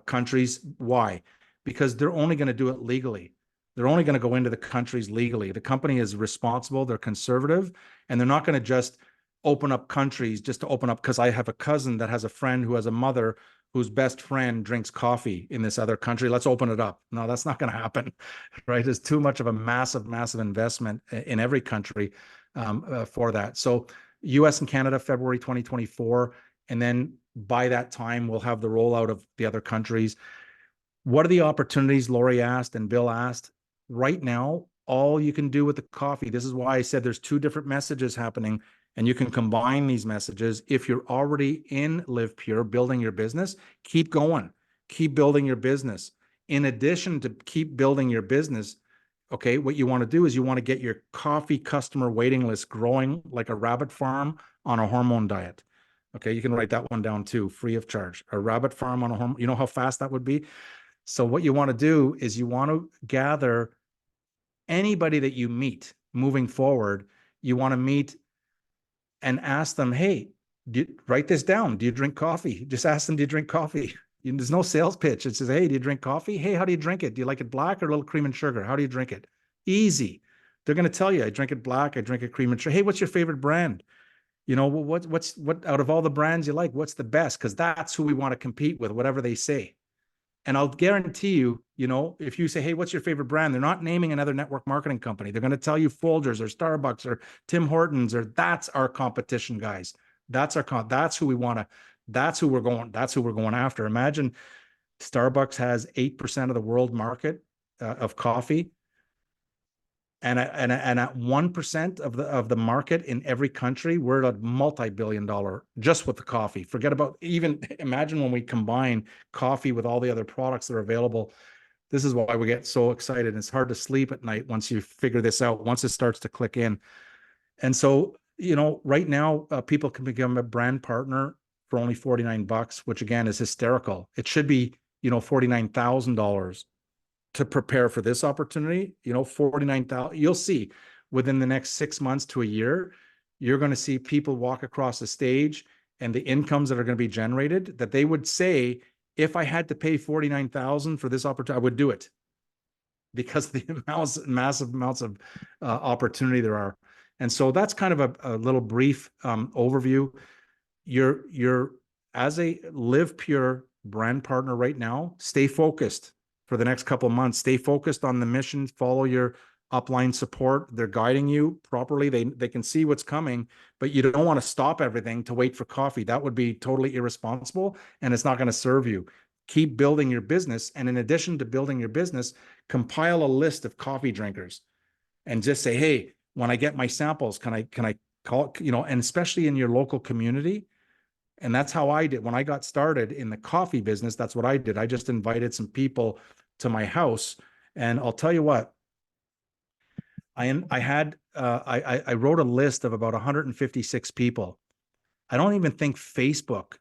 countries. Why? Because they're only going to do it legally. They're only going to go into the countries legally. The company is responsible. They're conservative, and they're not going to just open up countries just to open up because I have a cousin that has a friend who has a mother whose best friend drinks coffee in this other country. Let's open it up. No, that's not going to happen, right? There's too much of a massive investment in every country for that. So US and Canada, February 2024. And then by that time, we'll have the rollout of the other countries. What are the opportunities? Lori asked and Bill asked. Right now, all you can do with the coffee, this is why I said there's 2 different messages happening, and you can combine these messages. If you're already in Live Pure, building your business, keep going, keep building your business. In addition to keep building your business, okay, what you want to do is you want to get your coffee customer waiting list growing like a rabbit farm on a hormone diet. Okay, you can write that one down too, free of charge. A rabbit farm on a hormone, you know how fast that would be? So what you want to do is you want to gather anybody that you meet moving forward. You want to meet and ask them, hey, write this down. Do you drink coffee? Just ask them, do you drink coffee? There's no sales pitch. It says, hey, do you drink coffee? Hey, how do you drink it? Do you like it black or a little cream and sugar? How do you drink it? Easy. They're going to tell you, I drink it black. I drink it cream and sugar. Hey, what's your favorite brand? You know, what out of all the brands you like, what's the best? Because that's who we want to compete with, whatever they say. And I'll guarantee you, you know, if you say, hey, what's your favorite brand? They're not naming another network marketing company. They're going to tell you Folgers or Starbucks or Tim Hortons, or that's our competition, guys. That's who we want to, that's who we're going after. Imagine Starbucks has 8% of the world market of coffee. And at 1% of the market in every country, we're at a multi-billion-dollar just with the coffee. Forget about even imagine when we combine coffee with all the other products that are available. This is why we get so excited. It's hard to sleep at night once you figure this out, once it starts to click in. And so, you know, right now, people can become a brand partner for only $49, which again is hysterical. It should be, you know, $49,000 to prepare for this opportunity. You know, 49,000, you'll see within the next 6 months to a year, you're going to see people walk across the stage and the incomes that are going to be generated that they would say, if I had to pay 49,000 for this opportunity, I would do it, because the massive amounts of opportunity there are. And so that's kind of a little brief overview. You're as a Live Pure brand partner right now, stay focused for the next couple of months. Stay focused on the mission, follow your upline support. They're guiding you properly. They can see what's coming, but you don't want to stop everything to wait for coffee. That would be totally irresponsible, and it's not going to serve you. Keep building your business. And in addition to building your business, compile a list of coffee drinkers and just say, hey, when I get my samples, can I call, you know, and especially in your local community. And that's how I did when I got started in the coffee business. That's what I did. I just invited some people to my house, and I'll tell you what, I wrote a list of about 156 people. I don't even think Facebook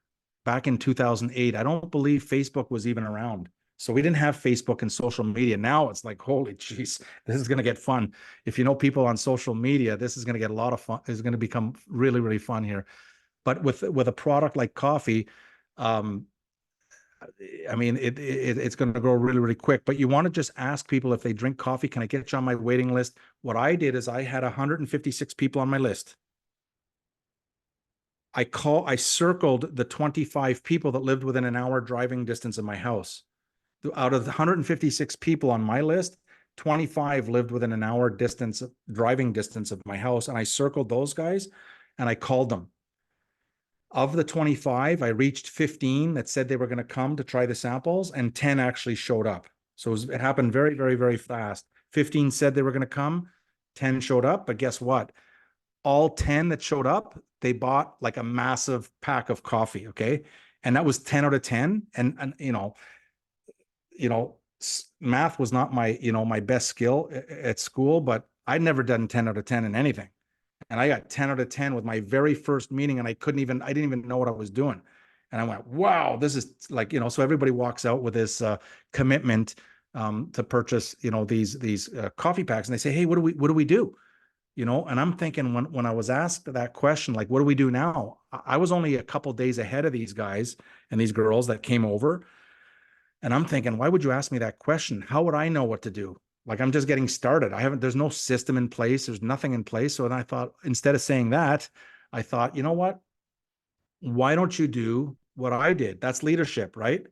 back in 2008, I don't believe Facebook was even around. So we didn't have Facebook and social media. Now it's like, holy jeez, this is going to get fun. If you know people on social media, this is going to get a lot of fun. It's going to become really, really fun here. But with a product like coffee, I mean, it's going to grow really, really quick. But you want to just ask people if they drink coffee, can I get you on my waiting list? What I did is I had 156 people on my list. I circled the 25 people that lived within an hour driving distance of my house. Out of the 156 people on my list, 25 lived within an hour driving distance of my house. And I circled those guys and I called them. Of the 25, I reached 15 that said they were going to come to try the samples, and 10 actually showed up. So it happened very, very, very fast. 15 said they were going to come, 10 showed up, but guess what? All 10 that showed up, they bought like a massive pack of coffee, okay? And that was 10 out of 10. And you know, math was not my, you know, my best skill at school, but I'd never done 10 out of 10 in anything. And I got 10 out of 10 with my very first meeting, and I didn't even know what I was doing. And I went, wow, this is like, you know, so everybody walks out with this commitment to purchase, you know, these coffee packs, and they say, hey, what do we do? You know, and I'm thinking when I was asked that question, like, what do we do now? I was only a couple days ahead of these guys and these girls that came over. And I'm thinking, why would you ask me that question? How would I know what to do? Like, I'm just getting started. There's no system in place. There's nothing in place. So then I thought, instead of saying that, I thought, you know what? Why don't you do what I did? That's leadership, right?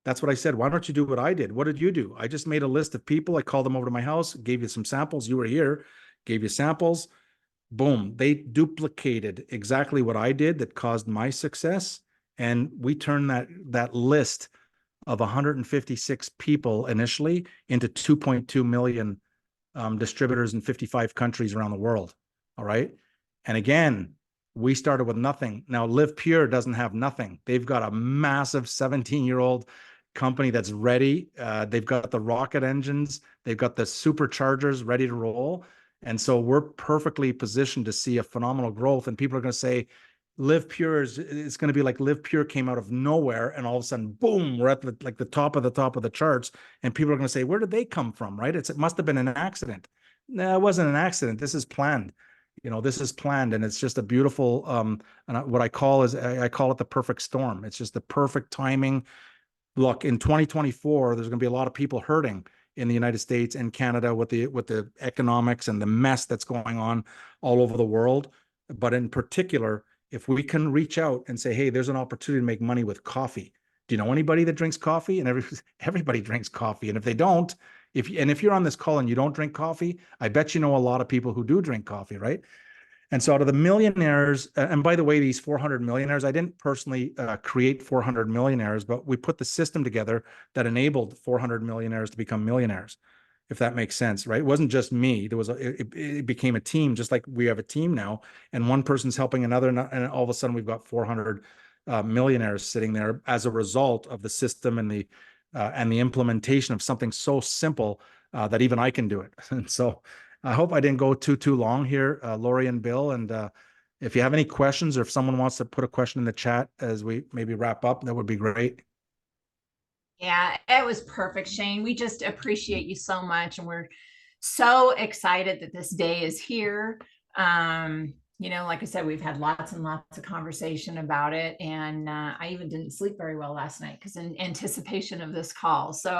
That's what I said. Why don't you do what I did? What did you do? I just made a list of people. I called them over to my house, gave you some samples. You were here, gave you samples. Boom. They duplicated exactly what I did that caused my success. And we turned that list of 156 people initially into 2.2 million distributors in 55 countries around the world. All right. And again, we started with nothing. Now, Live Pure doesn't have nothing. They've got a massive 17-year-old company that's ready. They've got the rocket engines. They've got the superchargers ready to roll. And so we're perfectly positioned to see a phenomenal growth. And people are going to say, Live Pure it's going to be like Live Pure came out of nowhere, and all of a sudden, boom, we're at the top of the charts, and people are going to say, where did they come from? Right? It must have been an accident. No, it wasn't an accident. This is planned. You know, this is planned, and it's just a beautiful and what I call it the perfect storm. It's just the perfect timing. look, in 2024, there's going to be a lot of people hurting in the United States and Canada with the economics and the mess that's going on all over the world. But in particular, if we can reach out and say, hey, there's an opportunity to make money with coffee. Do you know anybody that drinks coffee? And everybody drinks coffee. And if they don't, if you're on this call and you don't drink coffee, I bet you know a lot of people who do drink coffee, right? And so out of the millionaires, and by the way, these 400 millionaires, I didn't personally create 400 millionaires, but we put the system together that enabled 400 millionaires to become millionaires, if that makes sense, right? It wasn't just me. It became a team, just like we have a team now, and one person's helping another, and all of a sudden we've got 400 millionaires sitting there as a result of the system and the implementation of something so simple that even I can do it. And so I hope I didn't go too long here, Lori and Bill. And if you have any questions, or if someone wants to put a question in the chat as we maybe wrap up, that would be great. Yeah, it was perfect, Shane. We just appreciate you so much, and we're so excited that this day is here. Like I said, we've had lots and lots of conversation about it, and I even didn't sleep very well last night because in anticipation of this call. So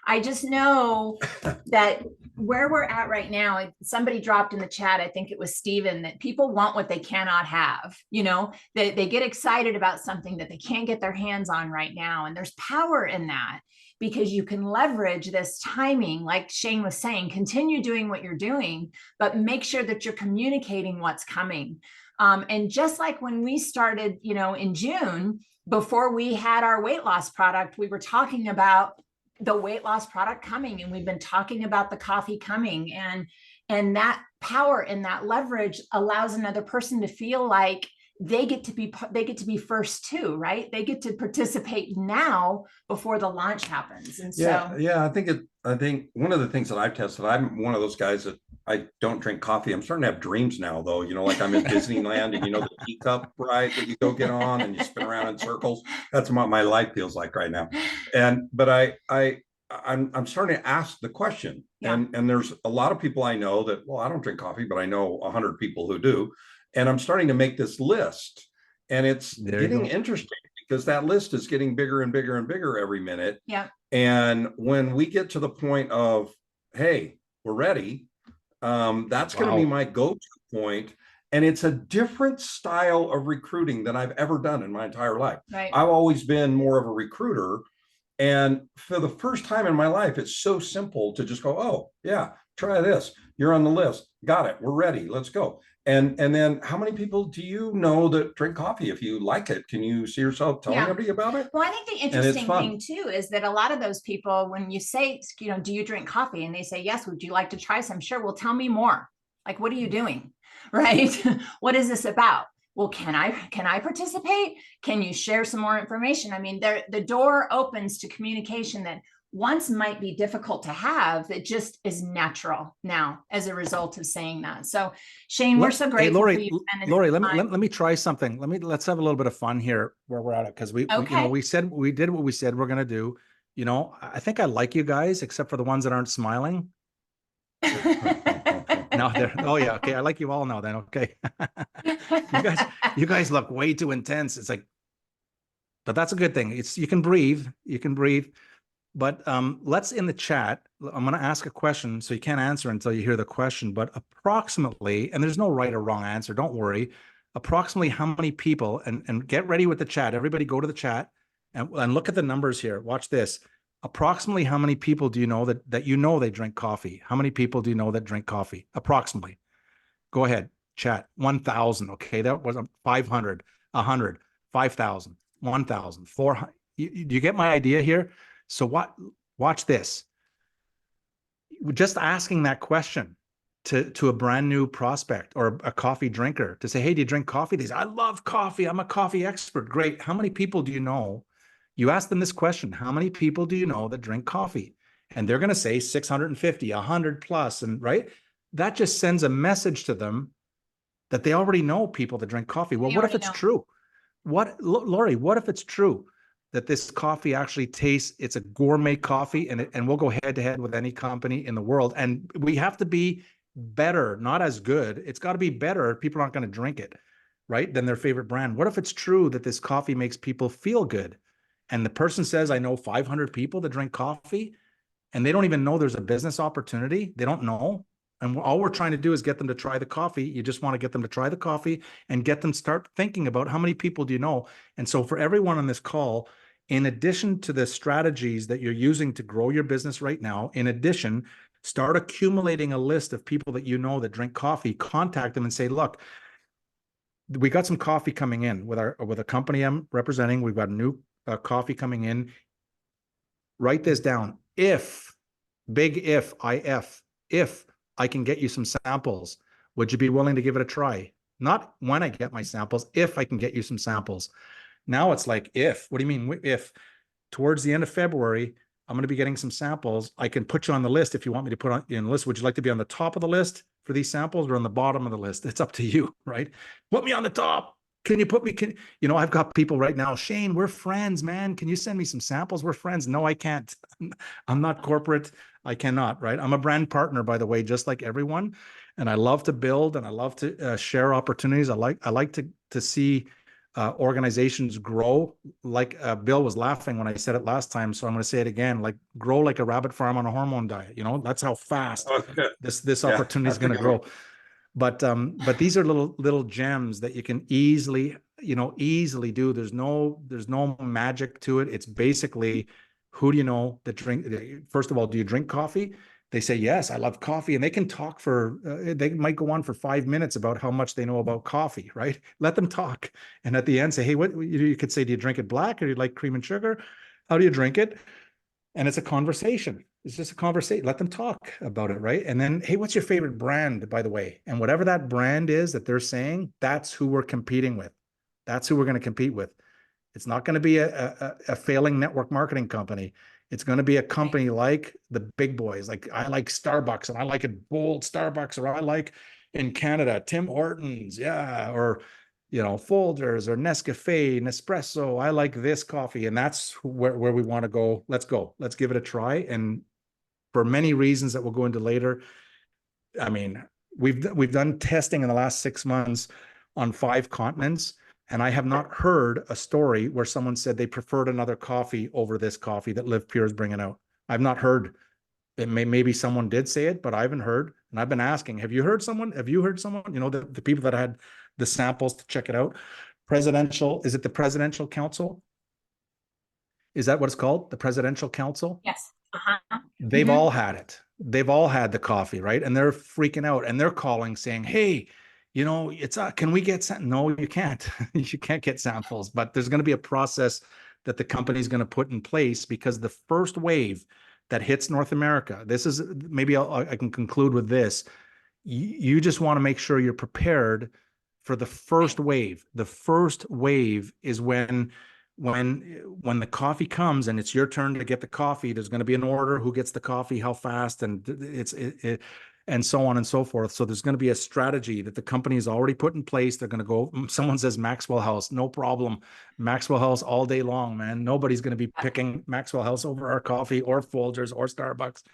I just know that where we're at right now, somebody dropped in the chat, I think it was Steven, that people want what they cannot have. They get excited about something that they can't get their hands on right now. And there's power in that, because you can leverage this timing, like Shane was saying, continue doing what you're doing, but make sure that you're communicating what's coming. And just like when we started, in June, before we had our weight loss product, we were talking about the weight loss product coming, and we've been talking about the coffee coming, and that power and that leverage allows another person to feel like they get to be first too, right? They get to participate now before the launch happens. And so I think one of the things that I've tested, I'm one of those guys that I don't drink coffee. I'm starting to have dreams now, though. Like I'm in Disneyland, and the teacup ride that you go get on and you spin around in circles. That's what my life feels like right now. But I'm starting to ask the question, and there's a lot of people I know that, well, I don't drink coffee, but I know 100 people who do. And I'm starting to make this list, and it's getting interesting, because that list is getting bigger and bigger and bigger every minute. Yeah. And when we get to the point of, hey, we're ready, that's going to be my go-to point. And it's a different style of recruiting than I've ever done in my entire life. Right. I've always been more of a recruiter. And for the first time in my life, it's so simple to just go, oh, yeah, try this. You're on the list. Got it. We're ready. Let's go. And then how many people do you know that drink coffee? If you like it, can you see yourself telling everybody about it? Well, I think the interesting thing too is that a lot of those people, when you say, do you drink coffee? And they say, yes, would you like to try some? Sure. Well, tell me more. Like, what are you doing? Right? What is this about? Well, can I participate? Can you share some more information? I mean, the door opens to communication that once might be difficult to have, that just is natural now as a result of saying that. So Shane, we're so grateful for you. Lori, let me try something. Let's have a little bit of fun here where we're at it. Cause we said, we did what we said we're going to do. I think I like you guys, except for the ones that aren't smiling. No, oh yeah. Okay. I like you all now then. Okay. you guys look way too intense. It's like, but that's a good thing. You can breathe. But let's in the chat, I'm going to ask a question, so you can't answer until you hear the question, but approximately, and there's no right or wrong answer, don't worry, approximately how many people, and get ready with the chat, everybody go to the chat and look at the numbers here. Watch this. Approximately how many people do you know that they drink coffee? How many people do you know that drink coffee? Approximately. Go ahead, chat. 1,000. Okay, that was 500, 100, 5,000, 1,000, 400. Do you get my idea here? So watch this. Just asking that question to a brand new prospect or a coffee drinker to say, hey, do you drink coffee? They say, I love coffee. I'm a coffee expert. Great. How many people do you know? You ask them this question, how many people do you know that drink coffee? And they're going to say 650, 100 plus. And right, that just sends a message to them that they already know people that drink coffee. Well, what if it's true? Lori, what if it's true that this coffee actually tastes, it's a gourmet coffee, and we'll go head to head with any company in the world. And we have to be better, not as good. It's got to be better. People aren't going to drink it, right? Than their favorite brand. What if it's true that this coffee makes people feel good? and the person says, I know 500 people that drink coffee, and they don't even know there's a business opportunity. They don't know. And all we're trying to do is get them to try the coffee. You just want to get them to try the coffee and get them start thinking about how many people do you know. And so for everyone on this call, in addition to the strategies that you're using to grow your business right now, in addition, start accumulating a list of people that you know that drink coffee. Contact them and say, look, we got some coffee coming in with a company I'm representing. We've got a new coffee coming in. Write this down. If, big if I can get you some samples, would you be willing to give it a try? Not when I get my samples, if I can get you some samples. Now it's like, if, what do you mean? If towards the end of February, I'm going to be getting some samples. I can put you on the list if you want me to put on in the list. Would you like to be on the top of the list for these samples or on the bottom of the list? It's up to you, right? Put me on the top. Can you put me, I've got people right now, Shane, we're friends, man. Can you send me some samples? We're friends. No, I can't. I'm not corporate. I cannot, right? I'm a brand partner, by the way, just like everyone. And I love to build and I love to share opportunities. I like to see organizations grow. Like Bill was laughing when I said it last time, so I'm going to say it again. Like grow like a rabbit farm on a hormone diet. That's how fast this opportunity is going to grow. But these are little gems that you can easily do. There's no magic to it. It's basically, who do you know that drink? First of all, do you drink coffee? They say, yes, I love coffee. And they can talk they might go on for 5 minutes about how much they know about coffee, right? Let them talk. And at the end say, hey, what you could say, do you drink it black or do you like cream and sugar? How do you drink it? And it's a conversation. It's just a conversation. Let them talk about it, right? And then, hey, what's your favorite brand, by the way? And whatever that brand is that they're saying, that's who we're competing with. That's who we're going to compete with. It's not going to be a failing network marketing company. It's going to be a company like the big boys. Like I like Starbucks and I like it bold Starbucks, or I like in Canada, Tim Hortons. Yeah. Or, Folgers or Nescafe, Nespresso. I like this coffee. And that's where we want to go. Let's go. Let's give it a try. And for many reasons that we'll go into later, I mean, we've done testing in the last 6 months on 5 continents. And I have not heard a story where someone said they preferred another coffee over this coffee that Live Pure is bringing out. I've not heard. Maybe someone did say it, but I haven't heard. And I've been asking, have you heard someone? Have you heard someone? The people that had the samples to check it out. Is it the Presidential Council? Is that what it's called? The Presidential Council? Yes. Uh-huh. They've all had it. They've all had the coffee, right? And they're freaking out and they're calling saying, hey, can we get no, you can't. You can't get samples, but there's going to be a process that the company is going to put in place, because the first wave that hits North America, this is maybe I can conclude with this. You just want to make sure you're prepared for the first wave. The first wave is when the coffee comes and it's your turn to get the coffee. There's going to be an order, who gets the coffee, how fast, and and so on and so forth. So there's going to be a strategy that the company has already put in place. They're going to go, someone says Maxwell House, no problem. Maxwell House all day long, man. Nobody's going to be picking Maxwell House over our coffee or Folgers or Starbucks.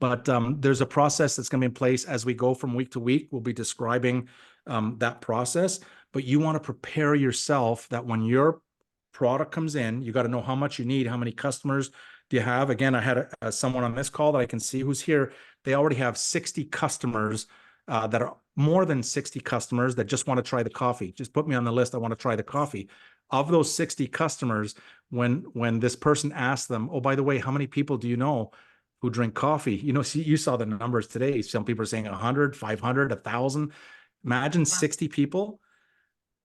But there's a process that's going to be in place as we go from week to week. We'll be describing that process, but you want to prepare yourself that when your product comes in, you got to know how much you need, how many customers do you have. Again, I had someone on this call that I can see who's here. They already have 60 customers that are more than 60 customers that just want to try the coffee. Just put me on the list. I want to try the coffee. Of those 60 customers, when this person asks them, oh, by the way, how many people do you know who drink coffee? You saw the numbers today. Some people are saying 100, 500, 1,000. Imagine 60 people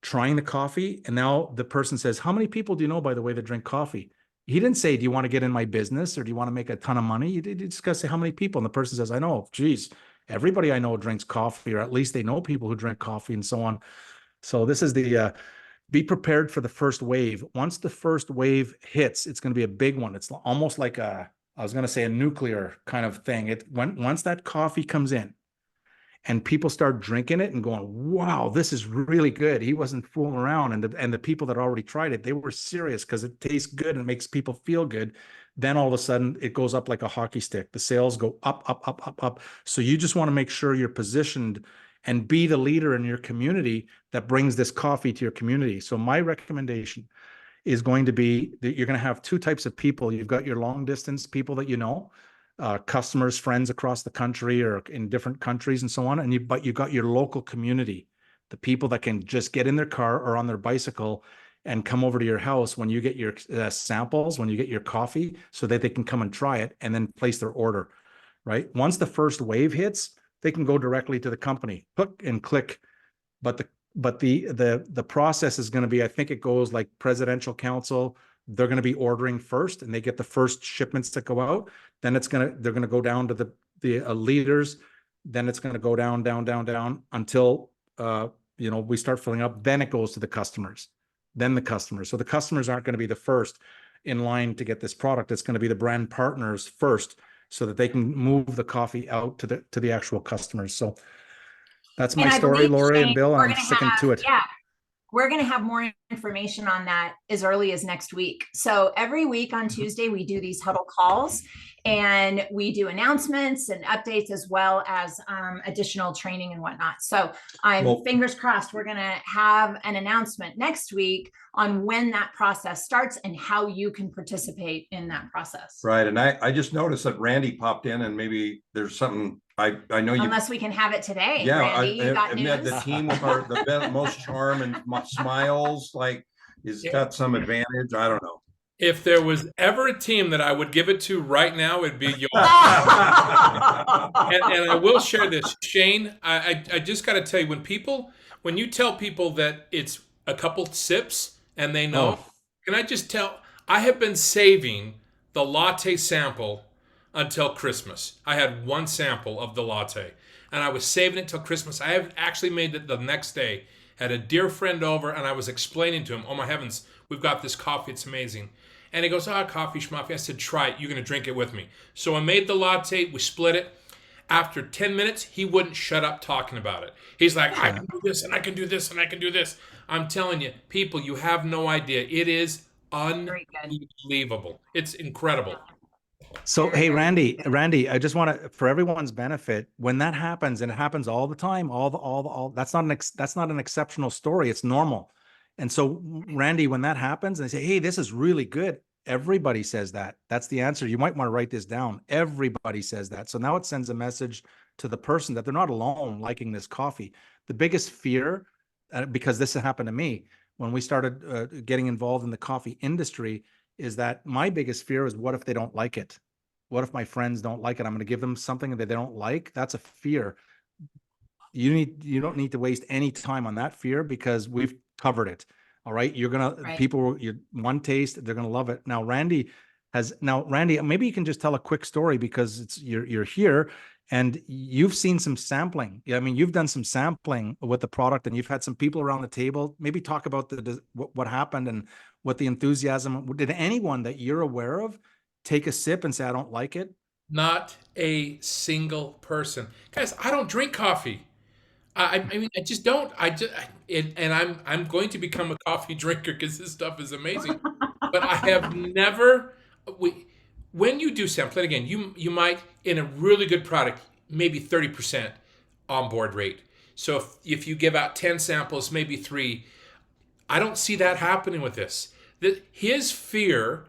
trying the coffee. And now the person says, how many people do you know, by the way, that drink coffee? He didn't say, do you want to get in my business or do you want to make a ton of money? You just got to say how many people. And the person says, I know, geez, everybody I know drinks coffee, or at least they know people who drink coffee, and so on. So this is the, be prepared for the first wave. Once the first wave hits, it's going to be a big one. It's almost like I was going to say a nuclear kind of thing. Once that coffee comes in, and people start drinking it and going, wow, this is really good. He wasn't fooling around. And the people that already tried it, they were serious because it tastes good and makes people feel good. Then all of a sudden it goes up like a hockey stick. The sales go up, up, up, up, up. So you just want to make sure you're positioned and be the leader in your community that brings this coffee to your community. So my recommendation is going to be that you're going to have two types of people. You've got your long distance people that you know, customers, friends across the country or in different countries and so on. But you've got your local community, the people that can just get in their car or on their bicycle and come over to your house when you get your samples, when you get your coffee, so that they can come and try it and then place their order, right? Once the first wave hits, they can go directly to the company, hook and click. But the process is going to be, I think it goes like presidential council. They're going to be ordering first, and they get the first shipments that go out. Then they're going to go down to the leaders. Then it's going to go down until we start filling up. Then it goes to the customers. Then the customers. So the customers aren't going to be the first in line to get this product. It's going to be the brand partners first, so that they can move the coffee out to the actual customers. So that's my story, Lori and Bill, and I'm sticking to it. Yeah, we're going to have more information on that as early as next week. So every week on Tuesday, we do these huddle calls, and we do announcements and updates, as well as additional training and whatnot. So I'm fingers crossed we're going to have an announcement next week on when that process starts and how you can participate in that process. Right. And I just noticed that Randy popped in, and maybe there's something I know you. Unless we can have it today. Yeah, Randy, you got news? The team with the most charm and smiles, like, has got some advantage. I don't know. If there was ever a team that I would give it to right now, it'd be yours. And I will share this, Shane. I just got to tell you, when you tell people that it's a couple sips and they know, can I just tell? I have been saving the latte sample until Christmas. I had one sample of the latte, and I was saving it till Christmas. I have actually made it the next day. Had a dear friend over, and I was explaining to him, oh my heavens, we've got this coffee, it's amazing. And he goes, coffee schmuffy. I said, try it, you're going to drink it with me. So I made the latte, we split it. After 10 minutes, he wouldn't shut up talking about it. He's like, I can do this, and I can do this, and I can do this. I'm telling you, people, you have no idea. It is unbelievable. It's incredible. So, hey, Randy, I just want to, for everyone's benefit, when that happens, and it happens all the time, that's not an exceptional story. It's normal. And so, Randy, when that happens and they say, hey, this is really good, everybody says that. That's the answer. You might want to write this down. Everybody says that. So now it sends a message to the person that they're not alone liking this coffee. The biggest fear, because this happened to me when we started getting involved in the coffee industry, is that my biggest fear is, what if they don't like it? What if my friends don't like it? I'm going to give them something that they don't like. That's a fear. You don't need to waste any time on that fear, because we've covered it. All right. One taste, they're going to love it. Now, Randy, maybe you can just tell a quick story, because you're here and you've seen some sampling. I mean, you've done some sampling with the product, and you've had some people around the table. Maybe talk about what happened and what the enthusiasm. Did anyone that you're aware of take a sip and say, I don't like it? Not a single person. Guys, I don't drink coffee. I mean, I just don't. I'm going to become a coffee drinker, because this stuff is amazing. But I have never. When you do sampling, again, you might, in a really good product, maybe 30% onboard rate. So if you give out 10 samples, maybe 3. I don't see that happening with this. His fear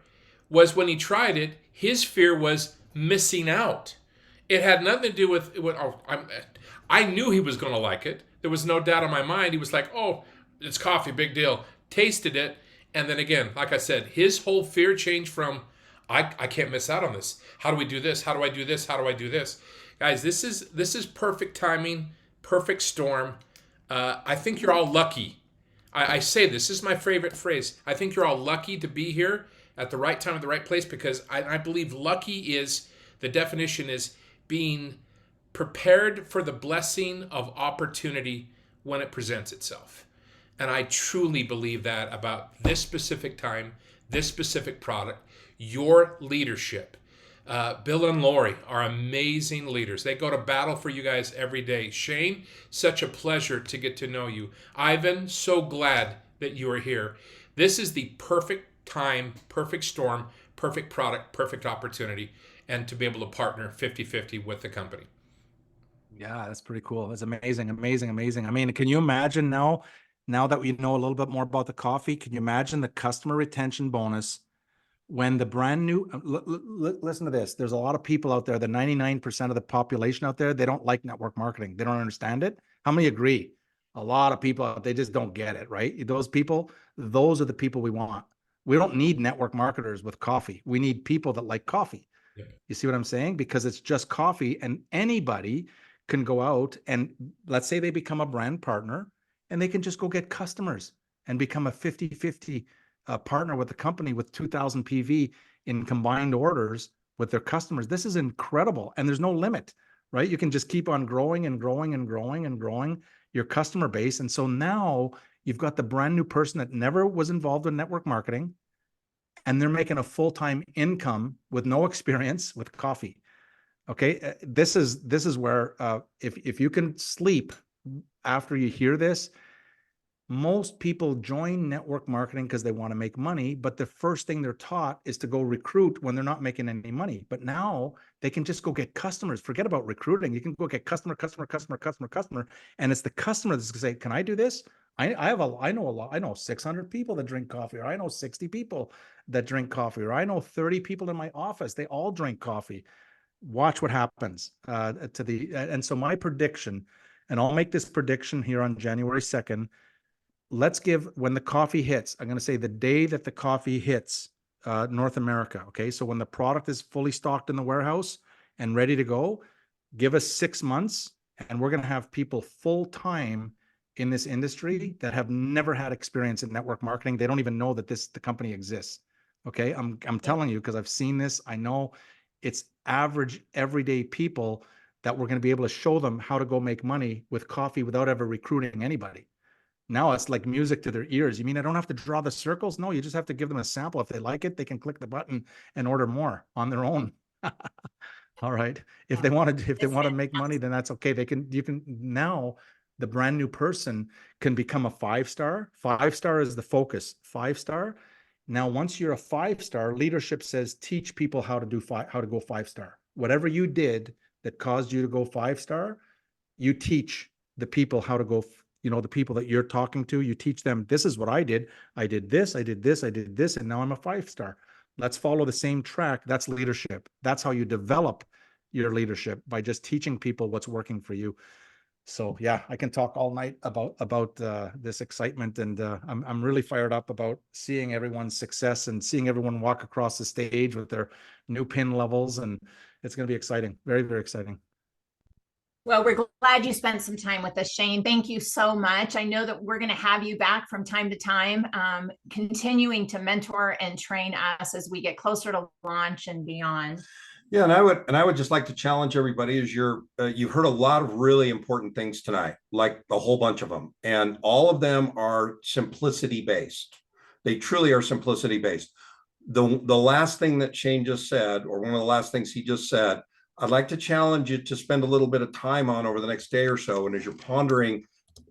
was, when he tried it, his fear was missing out. It had nothing to do with I knew he was going to like it. There was no doubt in my mind. He was like, oh, it's coffee, big deal. Tasted it. And then again, like I said, his whole fear changed from, I can't miss out on this. How do we do this? How do I do this? How do I do this? Guys, this is perfect timing, perfect storm. I think you're all lucky. I say this is my favorite phrase. I think you're all lucky to be here at the right time at the right place, because I believe lucky is, the definition is being prepared for the blessing of opportunity when it presents itself. And I truly believe that about this specific time, this specific product, your leadership. Bill and Lori are amazing leaders. They go to battle for you guys every day. Shane, such a pleasure to get to know you. Ivan, so glad that you are here. This is the perfect time, perfect storm, perfect product, perfect opportunity, and to be able to partner 50-50 with the company. Yeah, that's pretty cool. That's amazing. I mean, can you imagine now Now that we know a little bit more about the coffee, can you imagine the customer retention bonus when the brand new, listen to this. There's a lot of people out there, the 99% of the population out there, they don't like network marketing. They don't understand it. How many agree? A lot of people, they just don't get it, right? Those people, those are the people we want. We don't need network marketers with coffee. We need people that like coffee. Yeah. You see what I'm saying? Because it's just coffee, and anybody can go out and, let's say they become a brand partner, and they can just go get customers and become a 50-50 partner with the company with 2,000 PV in combined orders with their customers. This is incredible. And there's no limit, right? You can just keep on growing and growing and growing and growing your customer base. And so now you've got the brand new person that never was involved in network marketing, and they're making a full-time income with no experience with coffee. Okay. This is where, if you can sleep after you hear this, most people join network marketing because they want to make money, but the first thing they're taught is to go recruit when they're not making any money. But now they can just go get customers. Forget about recruiting. You can go get customer, and it's the customer that's going to say, "Can I do this? I know 600 people that drink coffee, or I know 60 people that drink coffee, or I know 30 people in my office. They all drink coffee." Watch what happens and so my prediction, and I'll make this prediction here on January 2nd. Let's give, when the coffee hits, I'm going to say the day that the coffee hits North America. Okay. So when the product is fully stocked in the warehouse and ready to go, give us 6 months, and we're going to have people full time in this industry that have never had experience in network marketing. They don't even know that the company exists. Okay. I'm telling you, because I've seen this. I know it's average everyday people that we're going to be able to show them how to go make money with coffee without ever recruiting anybody. Now it's like music to their ears. You mean I don't have to draw the circles? No, you just have to give them a sample. If they like it, they can click the button and order more on their own. All right. If they want to make money, then that's okay. You can now, the brand new person can become a 5-star. 5-star is the focus. 5-star. Now, once you're a 5-star, leadership says teach people how to go 5-star. Whatever you did that caused you to go 5-star, you teach the people how to go. The people that you're talking to, you teach them, this is what I did. I did this, I did this, I did this, and now I'm a 5-star. Let's follow the same track. That's leadership. That's how you develop your leadership, by just teaching people what's working for you. So yeah, I can talk all night about this excitement, and I'm really fired up about seeing everyone's success and seeing everyone walk across the stage with their new pin levels, and it's going to be exciting. Very, very exciting. Well, we're glad you spent some time with us, Shane. Thank you so much. I know that we're going to have you back from time to time, continuing to mentor and train us as we get closer to launch and beyond. Yeah, and I would just like to challenge everybody, as you've heard a lot of really important things tonight, like a whole bunch of them, and all of them are simplicity based. They truly are simplicity based. The last thing that Shane just said, or one of the last things he just said, I'd like to challenge you to spend a little bit of time on over the next day or so. And as you're pondering,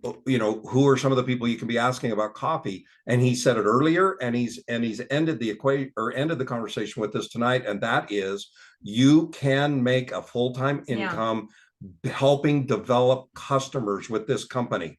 who are some of the people you can be asking about coffee? And he said it earlier, and he's ended the conversation with this tonight. And that is, you can make a full-time income helping develop customers with this company.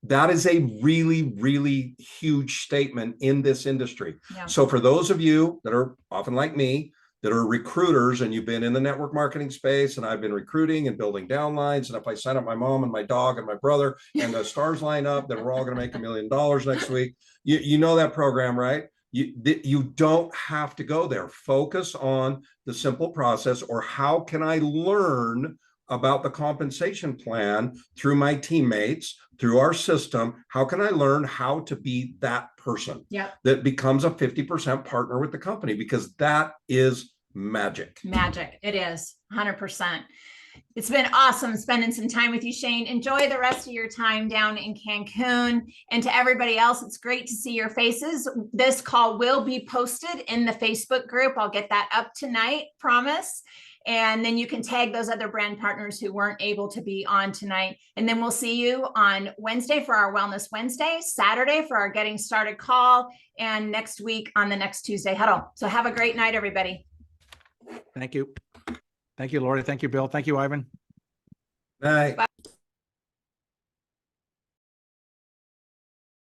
That is a really, really huge statement in this industry. Yeah. So for those of you that are often like me, that are recruiters, and you've been in the network marketing space, and I've been recruiting and building downlines, and if I sign up my mom and my dog and my brother and the stars line up, then we're all going to make $1 million next week. You know that program, right? You don't have to go there. Focus on the simple process, or how can I learn about the compensation plan through my teammates, through our system? How can I learn how to be that person that becomes a 50% partner with the company? Because that is magic. Magic. It is 100%. It's been awesome spending some time with you, Shane. Enjoy the rest of your time down in Cancun. And to everybody else, it's great to see your faces. This call will be posted in the Facebook group. I'll get that up tonight, promise. And then you can tag those other brand partners who weren't able to be on tonight. And then we'll see you on Wednesday for our Wellness Wednesday, Saturday for our Getting Started call, and next week on the next Tuesday Huddle. So have a great night, everybody. Thank you. Thank you, Lori. Thank you, Bill. Thank you, Ivan. Bye.